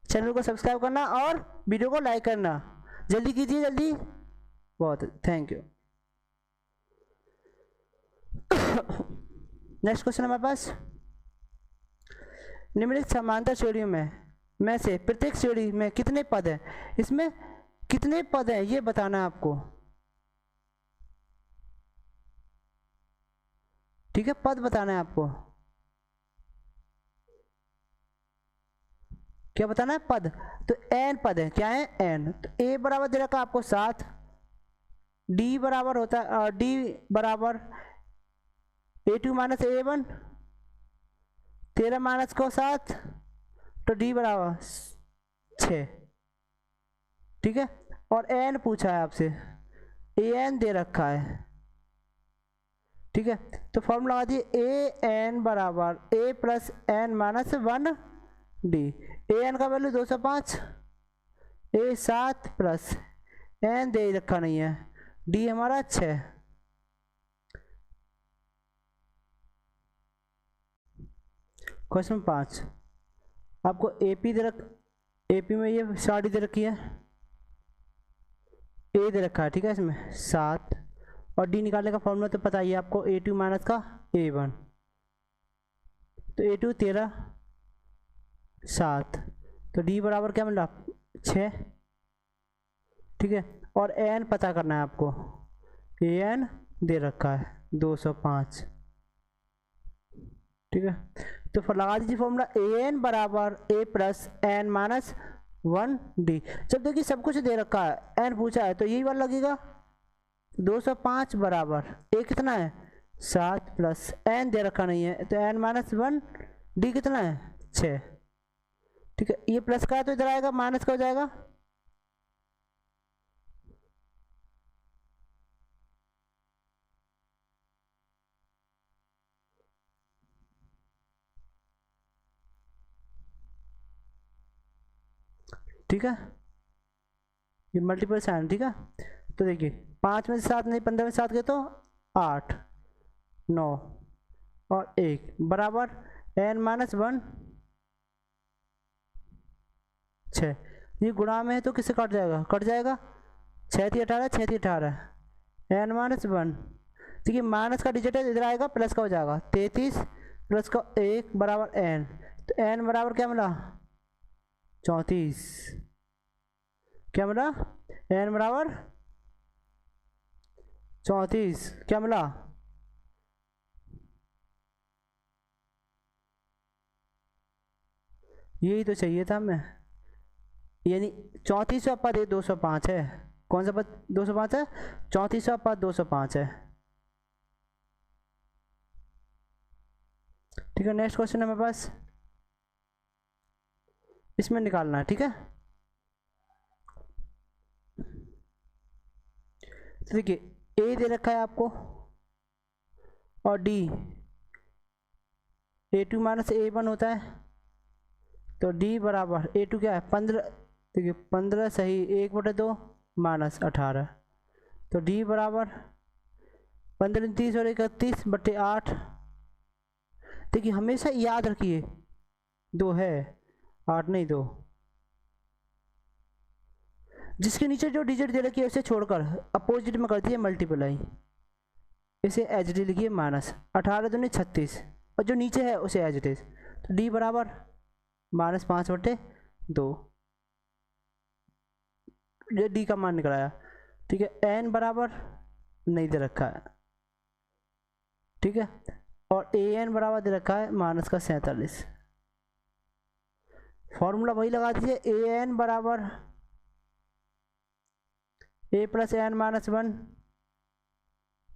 चैनल को सब्सक्राइब करना और वीडियो को लाइक करना। जल्दी कीजिए जल्दी, बहुत थैंक यू। नेक्स्ट क्वेश्चन हमारे पास, निम्नलिखित समांतर श्रेणियों में से प्रत्येक श्रेणी में कितने पद हैं? इसमें कितने पद हैं ये बताना है आपको। ठीक है पद बताना है आपको, क्या बताना है पद। तो एन पद है, क्या है एन। तो ए बराबर दे रखा आपको 7, डी बराबर होता है डी बराबर A2 - A1 13 माइनस को 7 तो डी बराबर 6। ठीक है और एन पूछा है आपसे, ए एन दे रखा है। ठीक है तो फॉर्मूला लगा दिए ए एन बराबर ए plus N -1 D. A N का वैल्यू 205, ए 7 प्लस एन दे रखा नहीं है, डी हमारा 6। क्वेश्चन 5 आपको एपी दे रख, एपी में ये साड़ी दे रखी है, ए दे रखा है। ठीक है इसमें 7 और डी निकालने का फॉर्मूला तो पता ही है आपको, A2 माइनस का A1। तो A2 13 7 तो डी बराबर क्या मिला 6। ठीक है और एन पता करना है आपको, एन दे रखा है 205। ठीक है तो फिर लगा दीजिए फॉर्मूला एन बराबर ए प्लस एन -1 डी। जब देखिए सब कुछ दे रखा है, एन पूछा है तो यही वाला लगेगा 205 बराबर ए कितना है 7 प्लस एन दे रखा नहीं है तो एन -1 डी कितना है 6। ठीक है ये प्लस का है तो इधर आएगा माइनस का हो जाएगा। ठीक है, ये मल्टीपल साइन, ठीक है। तो देखिए 5 में से 7 नहीं, 15 में से 7 गए तो 8, 9 और 1 बराबर n-1 6। ये गुणा में है तो किससे कट जाएगा, कट जाएगा, 6 × 18, 6 × 18 n-1। देखिए माइनस का डिजिट है, इधर आएगा प्लस का हो जाएगा, 33 प्लस का 1 बराबर n। तो n बराबर क्या मिला, 34। क्या मिला, n बराबर 34। क्या मिला, यही तो चाहिए था हमें, यानी 34वां पद 205 है। कौन सा पद 205 है, 34वां पद 205 है। ठीक है, नेक्स्ट क्वेश्चन है मेरे पास, इसमें निकालना है, ठीक है। तो देखिए ए दे रखा है आपको और डी, a2 माइनस a1 होता है, तो d बराबर a2 क्या है 15, देखिए 15 सही 1/2 माइनस 18, तो d बराबर 15 30 और 31/8। देखिए हमेशा याद रखिए 2 है, 8 नहीं 2। जिसके नीचे जो डिजिट दे रखी है उसे छोड़कर अपोजिट में कर दिए मल्टीप्लाई, इसे एच डी लिखिए माइनस 18 दूनी 36 और जो नीचे है उसे एच डी, तो डी बराबर -5/2, ये डी का मान निकलाया। ठीक है, एन बराबर नहीं दे रखा है, ठीक है, और ए एन बराबर दे रखा है -47। फॉर्मूला वही लगा दीजिए, ए एन बराबर a + n-1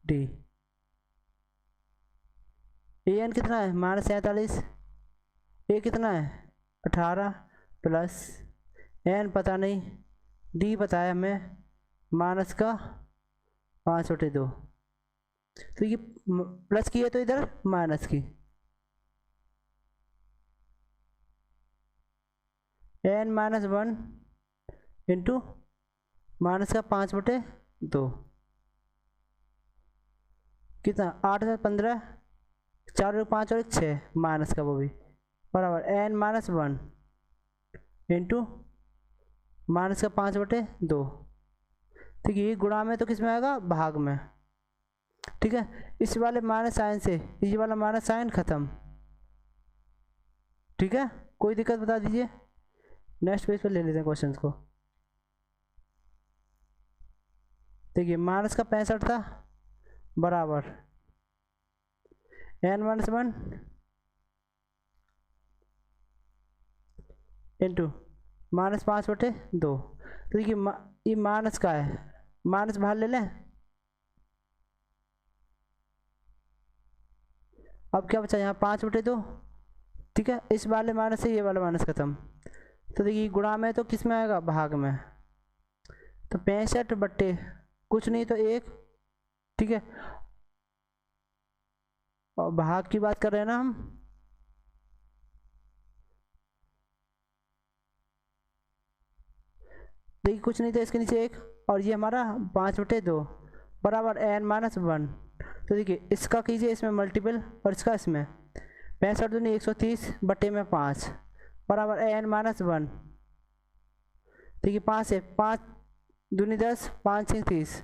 d। A n कितना है -47, ए कितना है 18 प्लस एन पता नहीं, डी पता है हमें -5/2। तो ये प्लस की है तो इधर माइनस की, n-1 इंटू -5/2 कितना 8 × 15, 4 और 5 और 6 माइनस का वो भी बराबर n-1 इंटू -5/2। ठीक है, ये गुणा में तो किस में आएगा, भाग में। ठीक है, इस वाले माइनस साइन से ये वाला माइनस साइन खत्म। ठीक है, कोई दिक्कत बता दीजिए। नेक्स्ट पेज पर ले लेते हैं क्वेश्चंस को। देखिए माइनस का 65 था बराबर n-1 इंटू -5/2। तो देखिए ये माइनस का है, माइनस बाहर ले लें। अब क्या बचा यहाँ 5/2। ठीक है, इस वाले माइनस से ये वाला माइनस खत्म। तो देखिए गुणा में तो किस में आएगा, भाग में। तो 65 कुछ नहीं तो 1। ठीक है, और भाग की बात कर रहे हैं ना हम। देखिए कुछ नहीं तो इसके नीचे 1 और ये हमारा 5/2 बराबर n-1। तो देखिए इसका कीजिए इसमें मल्टीपल और इसका इसमें, 65 दूनी 130/5 बराबर n-1। देखिए 5 से 5 दूनी 10, 5 6 30,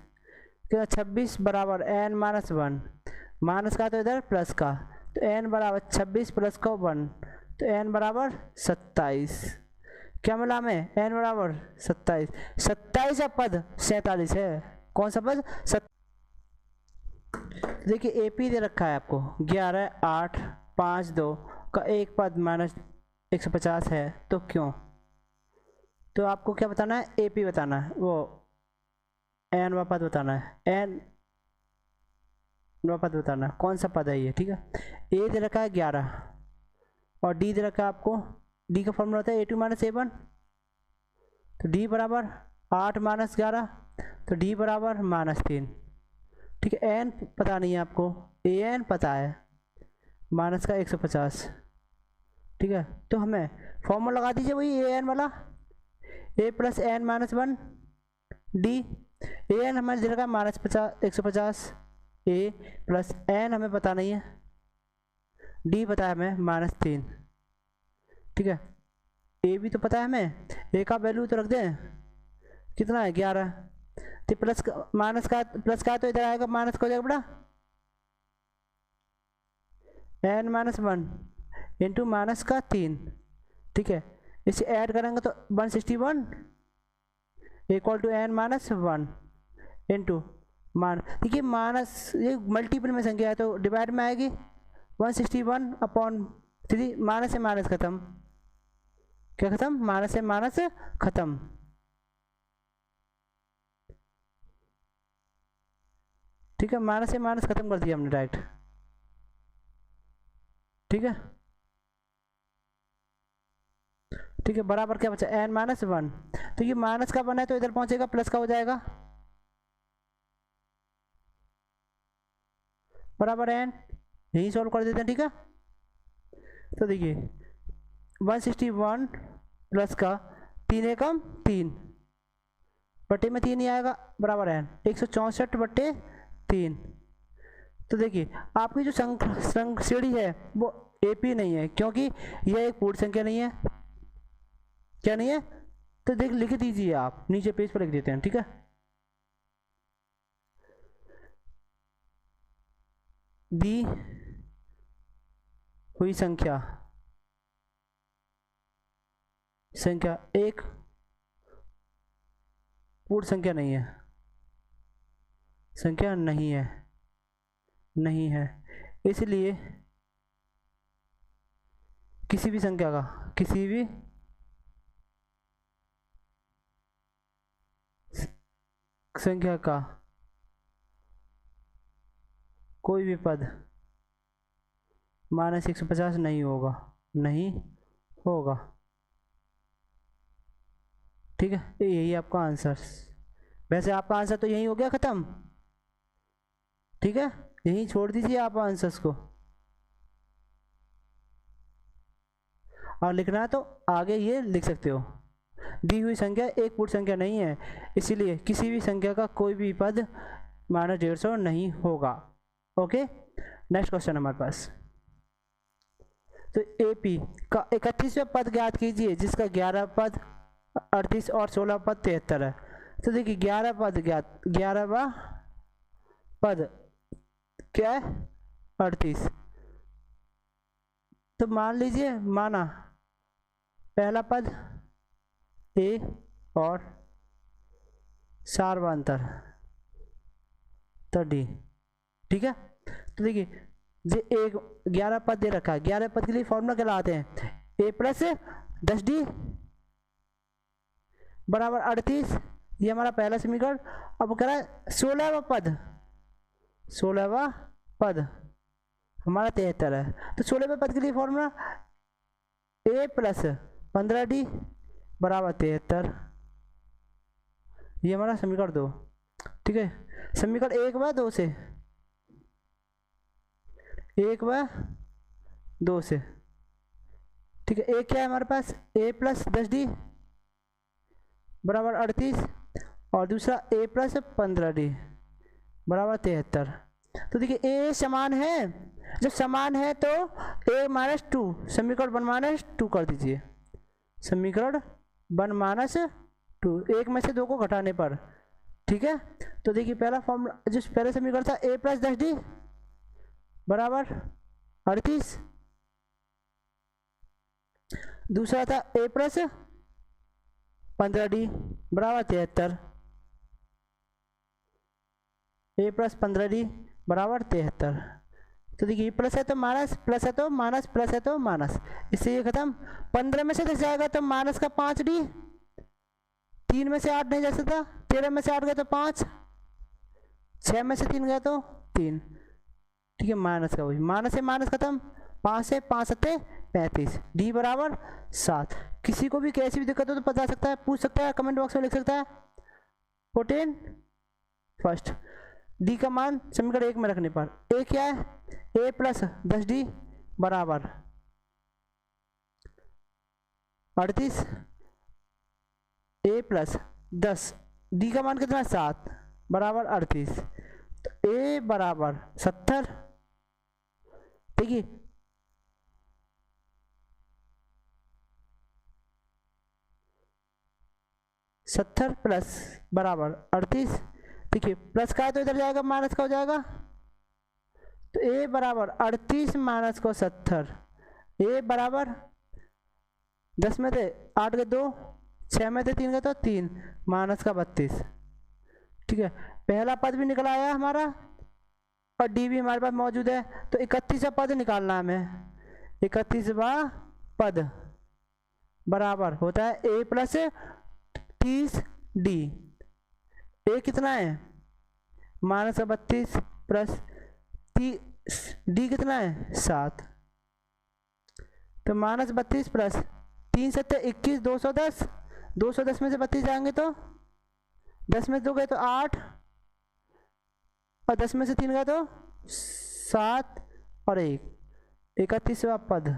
26 बराबर n-1। माइनस का तो इधर प्लस का, तो n बराबर 26 प्लस का 1, तो n बराबर 27। क्या मिला हमें, n बराबर 27। 27 का पद 47 है। कौन सा पद, देखिए ए पी दे रखा है आपको 11 8 5 2 का एक पद -150 है, तो क्यों। तो आपको क्या बताना है, ए पी बताना है, वो एन वा पद बताना है, एन वा पद बताना है, कौन सा पद है ये। ठीक है, ए दे रखा है 11 और डी दे रखा है आपको, डी का फॉर्मूला होता है a2 - a1। तो डी बराबर 8 - 11, तो डी बराबर -3। ठीक है, एन पता नहीं है आपको, ए एन पता है माइनस का 150। ठीक है, तो हमें फॉर्मूला लगा दीजिए वही ए एन वाला। A plus N minus one D. A N हमें दे रखा माइनस 150, ए प्लस एन हमें पता नहीं है, डी पता है हमें -3। ठीक है, ए भी तो पता है हमें, ए का वैल्यू तो रख दें, कितना है 11। तो प्लस माइनस का प्लस का तो इधर आएगा, माइनस का हो जाएगा बेटा, n minus one into minus का 3। ठीक है, इसे ऐड करेंगे तो 161 equal to n minus one into देखिए माइनस, ये मल्टीपल में संख्या है तो डिवाइड में आएगी, 161/3। माइनस से माइनस खत्म, क्या खत्म, माइनस से माइनस खत्म। ठीक है, माइनस से माइनस खत्म कर दिया हमने डायरेक्ट। ठीक है, ठीक है, बराबर क्या बचा, एन माइनस वन। तो ये माइनस का बना है तो इधर पहुंचेगा, प्लस का हो जाएगा, बराबर एन, यही सॉल्व कर देते हैं। ठीक है, तो देखिए 161 प्लस का 3 एकम 3 बटे में 3 ही आएगा, बराबर एन 164/3। तो देखिए आपकी जो श्रेणी है वो एपी नहीं है, क्योंकि यह एक पूर्ण संख्या नहीं है। क्या नहीं है, तो देख लिख दीजिए आप, नीचे पेज पर लिख देते हैं। ठीक है, दी हुई संख्या एक पूर्ण संख्या नहीं है, संख्या नहीं है, इसलिए किसी भी संख्या का कोई भी पद -150 नहीं होगा। ठीक है, यही आपका आंसर। वैसे आपका आंसर तो यही हो गया खत्म। ठीक है, यही छोड़ दीजिए आप आंसर्स को, और लिखना है तो आगे ये लिख सकते हो, दी हुई संख्या एक पूर्ण संख्या नहीं है, इसीलिए किसी भी संख्या का कोई भी पद -150 नहीं होगा। ओके, नेक्स्ट क्वेश्चन हमारे पास। तो एपी का 31वां पद ज्ञात कीजिए जिसका 11 पद 38 और 16 पद 73 है। तो देखिए 11 पद ज्ञात, 11वां पद क्या है 38। तो मान लीजिए, माना पहला पद ए और सार्वंतर तो डी। ठीक है, तो देखिए ये एक 11 पद दे रखा है, 11 पद के लिए फॉर्मूला क्या लगाते हैं, ए प्लस 10d बराबर 38, ये हमारा पहला समीकरण। अब कह रहा है 16वां पद हमारा 73 है, तो 16वें पद के लिए फॉर्मूला ए प्लस 15d बराबर 73, ये हमारा समीकरण 2। ठीक है, समीकरण 1 व 2 से, 1 व 2 से। ठीक है, एक क्या है हमारे पास, ए प्लस 10d बराबर 38 और दूसरा ए प्लस 15d बराबर 73। तो देखिए ए समान है, जब समान है तो ए माइनस 2, समीकरण 1 - 2 कर दीजिए, समीकरण 1 - 2, एक में से 2 को घटाने पर। ठीक है, तो देखिए पहला फॉर्मूला, जो पहले समीकरण था ए प्लस 10d बराबर 38, दूसरा था ए प्लस 15d बराबर 73, ए प्लस 15d बराबर 73। तो देखिए प्लस है तो माइनस, प्लस है तो माइनस, प्लस है तो माइनस, इससे ये खत्म। 15 में से 10 जाएगा तो माइनस का 5d, 3 में से 8 नहीं जा सकता, 13 में से 8 गए तो 5, 6 में से 3 गया तो 3। ठीक है, माइनस का वही, माइनस से माइनस खत्म, 5 से 5 सत्ते 35, डी बराबर 7। किसी को भी कैसी भी दिक्कत हो तो बता सकता है, पूछ सकता है, कमेंट बॉक्स में लिख सकता है। 14 फर्स्ट, डी का मान समीकरण 1 में रखने पर ए क्या है, ए प्लस 10d बराबर 38, ए प्लस 10, डी का मान कितना है 7 बराबर 38, तो ए बराबर 70। ठीक है, सत्तर प्लस बराबर 38। ठीक है, प्लस का है तो इधर जाएगा, माइनस का हो जाएगा, तो ए बराबर 38 माइनस को 70, ए बराबर 10 में थे 8 के 2, 6 में थे 3 के तो 3, माइनस का 32। ठीक है, पहला पद भी निकल आया हमारा और डी भी हमारे पास मौजूद है, तो 31वां पद निकालना है हमें। 31वां पद बराबर होता है ए प्लस 30 डी। ए कितना है माइनस 32 प्लस 30, डी कितना है 7, तो माइनस 32 प्लस 3 7 21, 210, 210 में से 32 जाएंगे तो 10 में 2 गए तो 8, और 10 में से 3 गए तो 7 और 1, 31वां पद।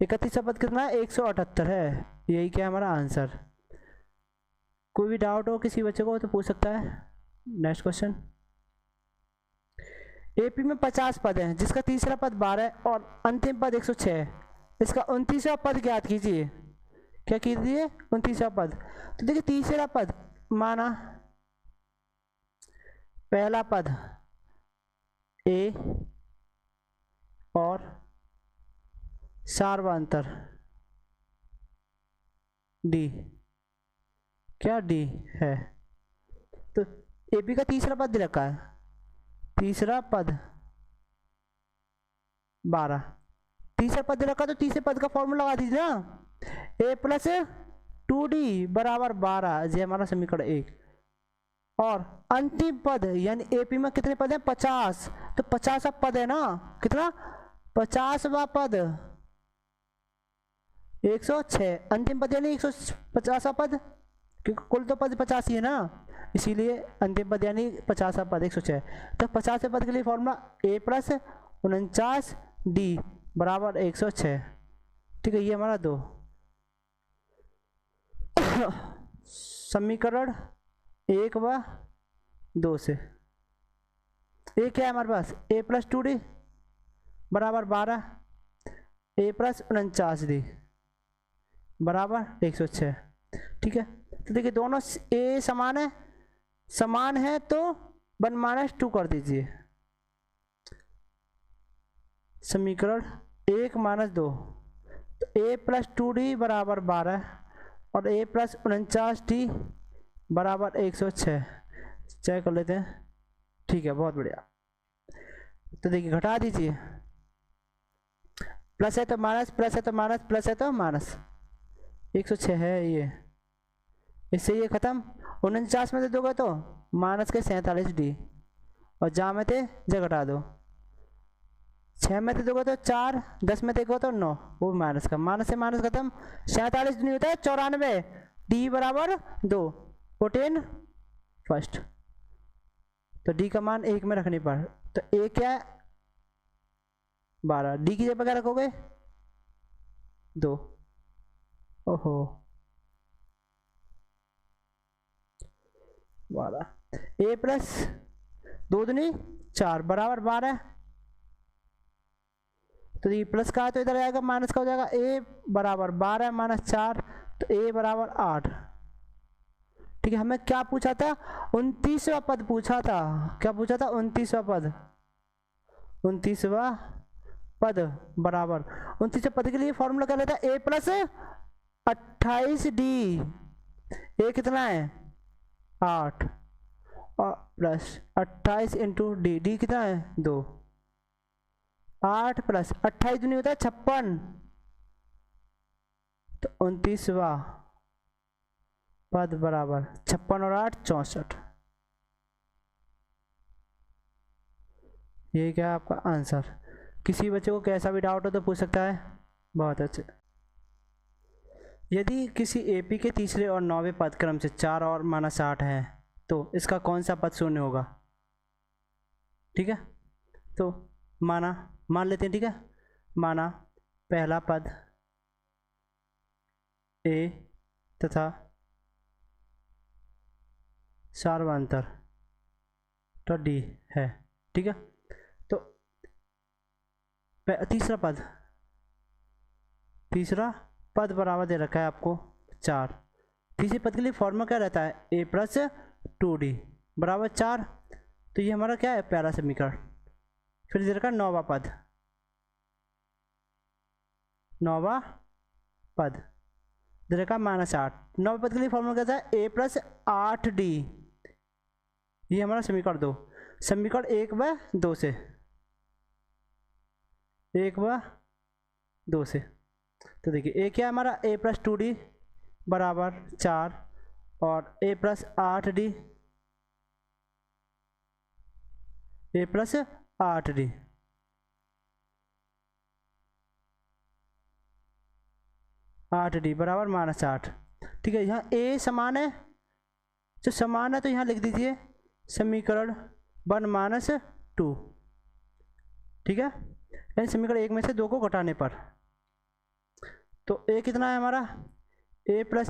31वां पद कितना है 178 है, यही क्या हमारा आंसर। कोई भी डाउट हो किसी बच्चे को तो पूछ सकता है। नेक्स्ट क्वेश्चन, एपी में 50 पद हैं जिसका तीसरा पद 12 और अंतिम पद 106 है। इसका 29वां पद ज्ञात कीजिए। क्या कीजिए 29वां पद। तो देखिए तीसरा पद माना पहला पद ए और सार्वंतर डी, क्या डी है, तो एपी का तीसरा पद दे रखा है, तीसरा पद 12, तीसरा पद दे रखा, तो तीसरे पद का फॉर्मूला लगा दीजिए ना, ए प्लस 2d बराबर 12, ये हमारा समीकरण 1। और अंतिम पद यानी एपी में कितने पद हैं 50, तो 50वां पद है ना, कितना 50वां पद 106, अंतिम पद यानी 150वां पद, क्योंकि कुल तो पद 50 ही है ना, इसीलिए अंतिम पद यानी 50वां पद 106। तो 50वें पद के लिए फॉर्मूला ए प्लस 49 डी बराबर 106। ठीक है, ये हमारा 2 समीकरण 1 व 2 से। ए क्या है हमारे पास ए प्लस 2d बराबर 12, ए प्लस 49d बराबर 106। ठीक है, तो देखिए दोनों ए समान है, समान है तो 1 - 2 कर दीजिए, समीकरण 1 - 2, तो ए प्लस 2d बराबर 12 और ए प्लस 49d बराबर 106। चेक कर लेते हैं। ठीक है, बहुत बढ़िया। तो देखिए घटा दीजिए, प्लस है तो माइनस, प्लस है तो माइनस, प्लस है तो माइनस, 106 है ये, इससे ये खत्म। 49 में से 2 गए तो माइनस के 47d, और जहाँ में थे जगह घटा दो, 6 में से 2 गए तो 4, 10 में देखो तो 9, वो माइनस का, माइनस से माइनस खत्म। 47 नहीं होता है 94, डी बराबर 2, 14 फर्स्ट, तो डी का मान 1 में रखनी पड़, तो ए क्या है 12, डी की जगह क्या रखोगे 2। ओहो 12, ए प्लस 2 दूनी 4 बराबर 12, तो ये प्लस का है तो इधर आएगा, माइनस का हो जाएगा, ए बराबर 12 - 4, तो ए बराबर 8। ठीक है, हमें क्या पूछा था 29वां पद पूछा था, क्या पूछा था 29वां पद, 29वां पद बराबर 29वें पद के लिए फॉर्मूला क्या लेता है ए प्लस 28d, ए कितना है 8 और प्लस 28 इंटू डी, डी कितना है 2, 8 प्लस 28 नहीं होता है 56, तो 29वां पद बराबर 56 और 8 64। ये क्या है आपका आंसर। किसी बच्चे को कैसा भी डाउट हो तो पूछ सकता है। बहुत अच्छे। यदि किसी एपी के तीसरे और 9वें पद क्रम से 4 और -8 है तो इसका कौन सा पद शून्य होगा। ठीक है, तो मान लेते हैं। ठीक है, माना पहला पद ए तथा सार्वंतर तो डी है। ठीक है, तो तीसरा पद बराबर दे रखा है आपको 4। तीसरे पद के लिए फॉर्मूला क्या रहता है, ए प्लस 2d बराबर 4। तो ये हमारा क्या है, पहला समीकरण। फिर दे रखा है नौवां पद, नौवां पद दे रखा -8। नौवें पद के लिए फॉर्मूला क्या था, ए प्लस 8d। ये हमारा समीकरण 2, समीकरण 1 व 2 से, 1 व 2 से। तो देखिए ए क्या है हमारा, ए प्लस 2d बराबर 4 और ए प्लस 8d, ए प्लस 8d बराबर -8। ठीक है, यहाँ ए समान है, जो समान है तो यहाँ लिख दीजिए समीकरण 1 - 2। ठीक है, यानी समीकरण 1 में से 2 को घटाने पर। तो ए कितना है हमारा, ए प्लस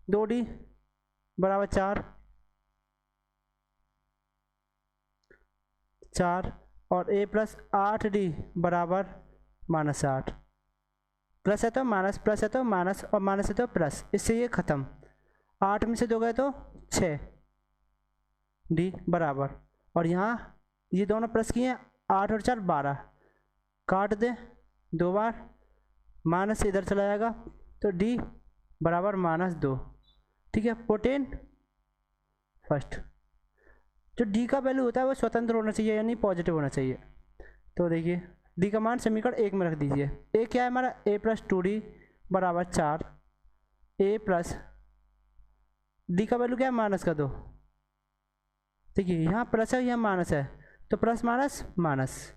2d बराबर 4 और ए प्लस 8d बराबर -8। प्लस है तो माइनस, प्लस है तो माइनस और माइनस है तो प्लस, इससे ये खत्म। 8 में से 2 गए तो 6 डी बराबर, और यहाँ ये दोनों प्लस किए हैं, 8 और 4 12, काट दे 2 बार, माइनस से इधर चला जाएगा तो डी बराबर -2। ठीक है, पोटेन फर्स्ट, जो डी का वैल्यू होता है वो स्वतंत्र होना चाहिए, यानी पॉजिटिव होना चाहिए। तो देखिए डी का मान समीकरण 1 में रख दीजिए। ए क्या है हमारा, ए प्लस 2d बराबर 4, ए प्लस डी का वैल्यू क्या है, -2। देखिए यहाँ प्लस है, यहाँ माइनस है, तो प्लस माइनस माइनस,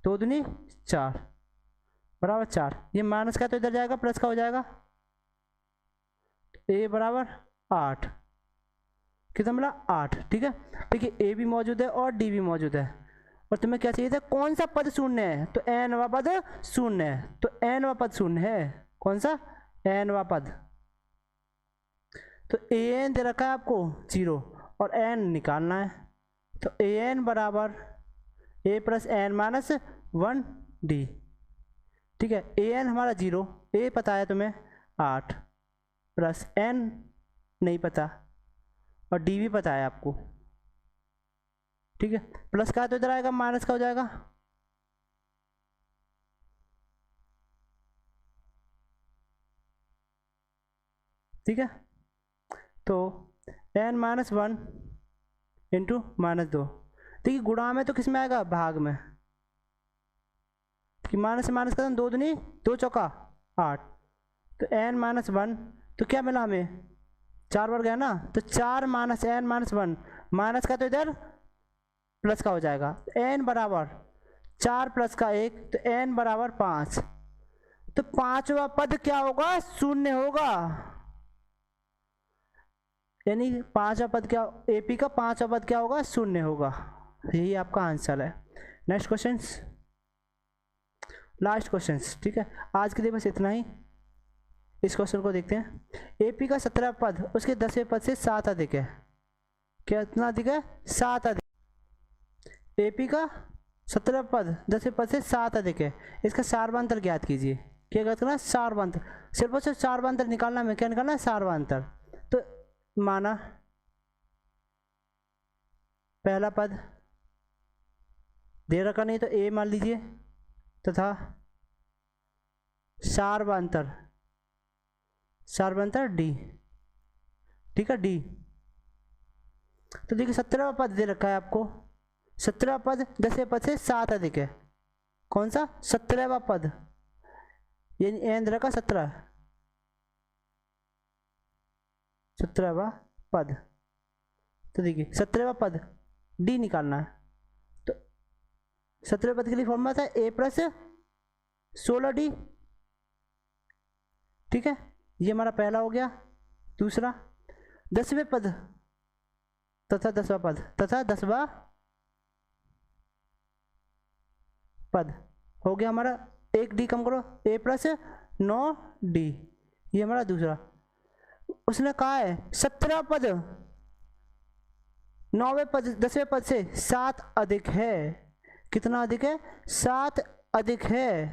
2 दूनी 4 बराबर 4। ये माइनस का तो इधर जाएगा, प्लस का हो जाएगा, ए बराबर 8। कितना मिला, 8। ठीक है, देखिए ए भी मौजूद है और डी भी मौजूद है, और तुम्हें क्या चाहिए था, कौन सा पद शून्य है, तो एन वा पद शून्य है, तो एन वा पद शून्य है, कौन सा, एन वा पद। तो ए एन दे रखा है आपको 0 और एन निकालना है, तो ए एन बराबर ए प्लस एन माइनस 1d। ठीक है, ए एन हमारा 0, ए पता है तुम्हें 8 प्लस एन नहीं पता और डी भी पता है आपको। ठीक है, प्लस का तो इधर आएगा, माइनस का हो जाएगा, ठीक है। तो n-1 इंटू -2, देखिए गुणा में तो किस में आएगा, भाग में, कि माइनस से माइनस का 2 दूनी 2 चौका 8, तो n-1 तो क्या मिला हमें, 4 बार गया ना, तो 4 माइनस n-1, माइनस का तो इधर प्लस का हो जाएगा, n बराबर 4 प्लस का 1, तो n बराबर 5। तो पांचवा पद क्या होगा, शून्य होगा, यानी पांचवा पद क्या, एपी का पांचवा पद क्या होगा, शून्य होगा। यही आपका आंसर है। Next question, last question. ठीक है, आज के लिए बस इतना ही। इस क्वेश्चन को देखते हैं। एपी का 17 पद उसके 10वें पद से 7 अधिक है। कितना अधिक है, 7 अधिक। एपी का 17 पद 10वें पद से 7 अधिक है। इसका सार्वंतर ज्ञात कीजिए। क्या ज्ञात करना है, सार्वंतर। सिर्फ और सिर्फ सार्वंतर निकालना है। क्या निकालना है, सार्वंतर। तो माना पहला पद दे रखा नहीं तो ए मान लीजिए, तथा सार्वंतर, सार्वंतर डी। ठीक है, डी। तो देखिए 17वां पद दे रखा है आपको। 17वां पद 10वें पद से 7 अधिक है। कौन सा, 17वां पद, यानी एन दे रखा 17वां पद। तो देखिए 17वां पद डी निकालना है। तो 17वें पद के लिए फॉर्मूला था ए प्लस 16d। ठीक है, ये हमारा पहला हो गया। दूसरा 10वें पद तथा 10वां पद तथा 10वां पद हो गया हमारा। एक डी कम करो, ए प्लस 9D, ये हमारा दूसरा। उसने कहा है 17 पद 9वें पद 10वें पद से 7 अधिक है। कितना अधिक है? 7 अधिक है।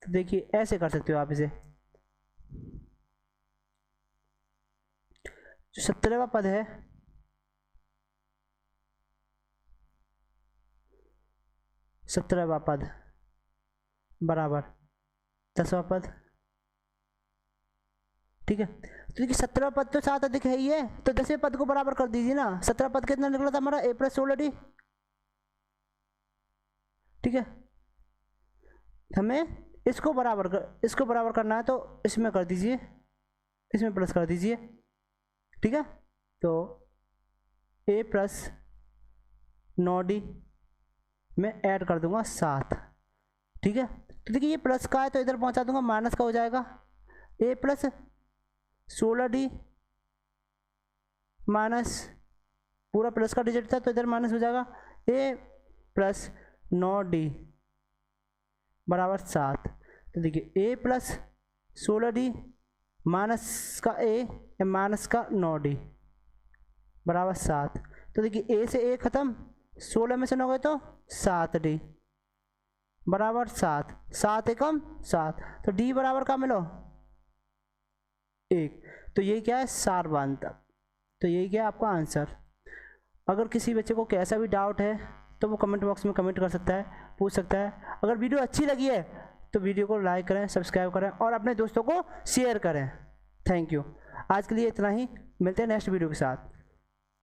तो देखिए ऐसे कर सकते हो आप इसे। जो 17वां पद है, सत्रहवां पद बराबर 10वां पद, ठीक है। तो देखिए 17 पद तो 7 अधिक है ही है, तो 10वें पद को बराबर कर दीजिए ना। 17 पद कितना निकला था हमारा? a + 16d, ठीक है। हमें इसको बराबर करना है, तो इसमें कर दीजिए, इसमें प्लस कर दीजिए, ठीक है। तो a + 9d में ऐड कर दूंगा 7, ठीक है। तो देखिए ये प्लस का है तो इधर पहुंचा दूंगा, माइनस का हो जाएगा। a + 16d माइनस, पूरा प्लस का डिजिट था तो इधर माइनस हो जाएगा। a + 9d बराबर 7। तो देखिए a + 16d माइनस का a माइनस का 9d बराबर 7। तो देखिए a से a खत्म, 16 में से 9 गए तो 7d बराबर 7, 7 एकम 7, तो d बराबर का मिलो 1। तो यही क्या है? सारवांतक। तो यही क्या है आपका आंसर। अगर किसी बच्चे को कैसा भी डाउट है तो वो कमेंट बॉक्स में कमेंट कर सकता है, पूछ सकता है। अगर वीडियो अच्छी लगी है तो वीडियो को लाइक करें, सब्सक्राइब करें और अपने दोस्तों को शेयर करें। Thank you. आज के लिए इतना ही, मिलते हैं नेक्स्ट वीडियो के साथ।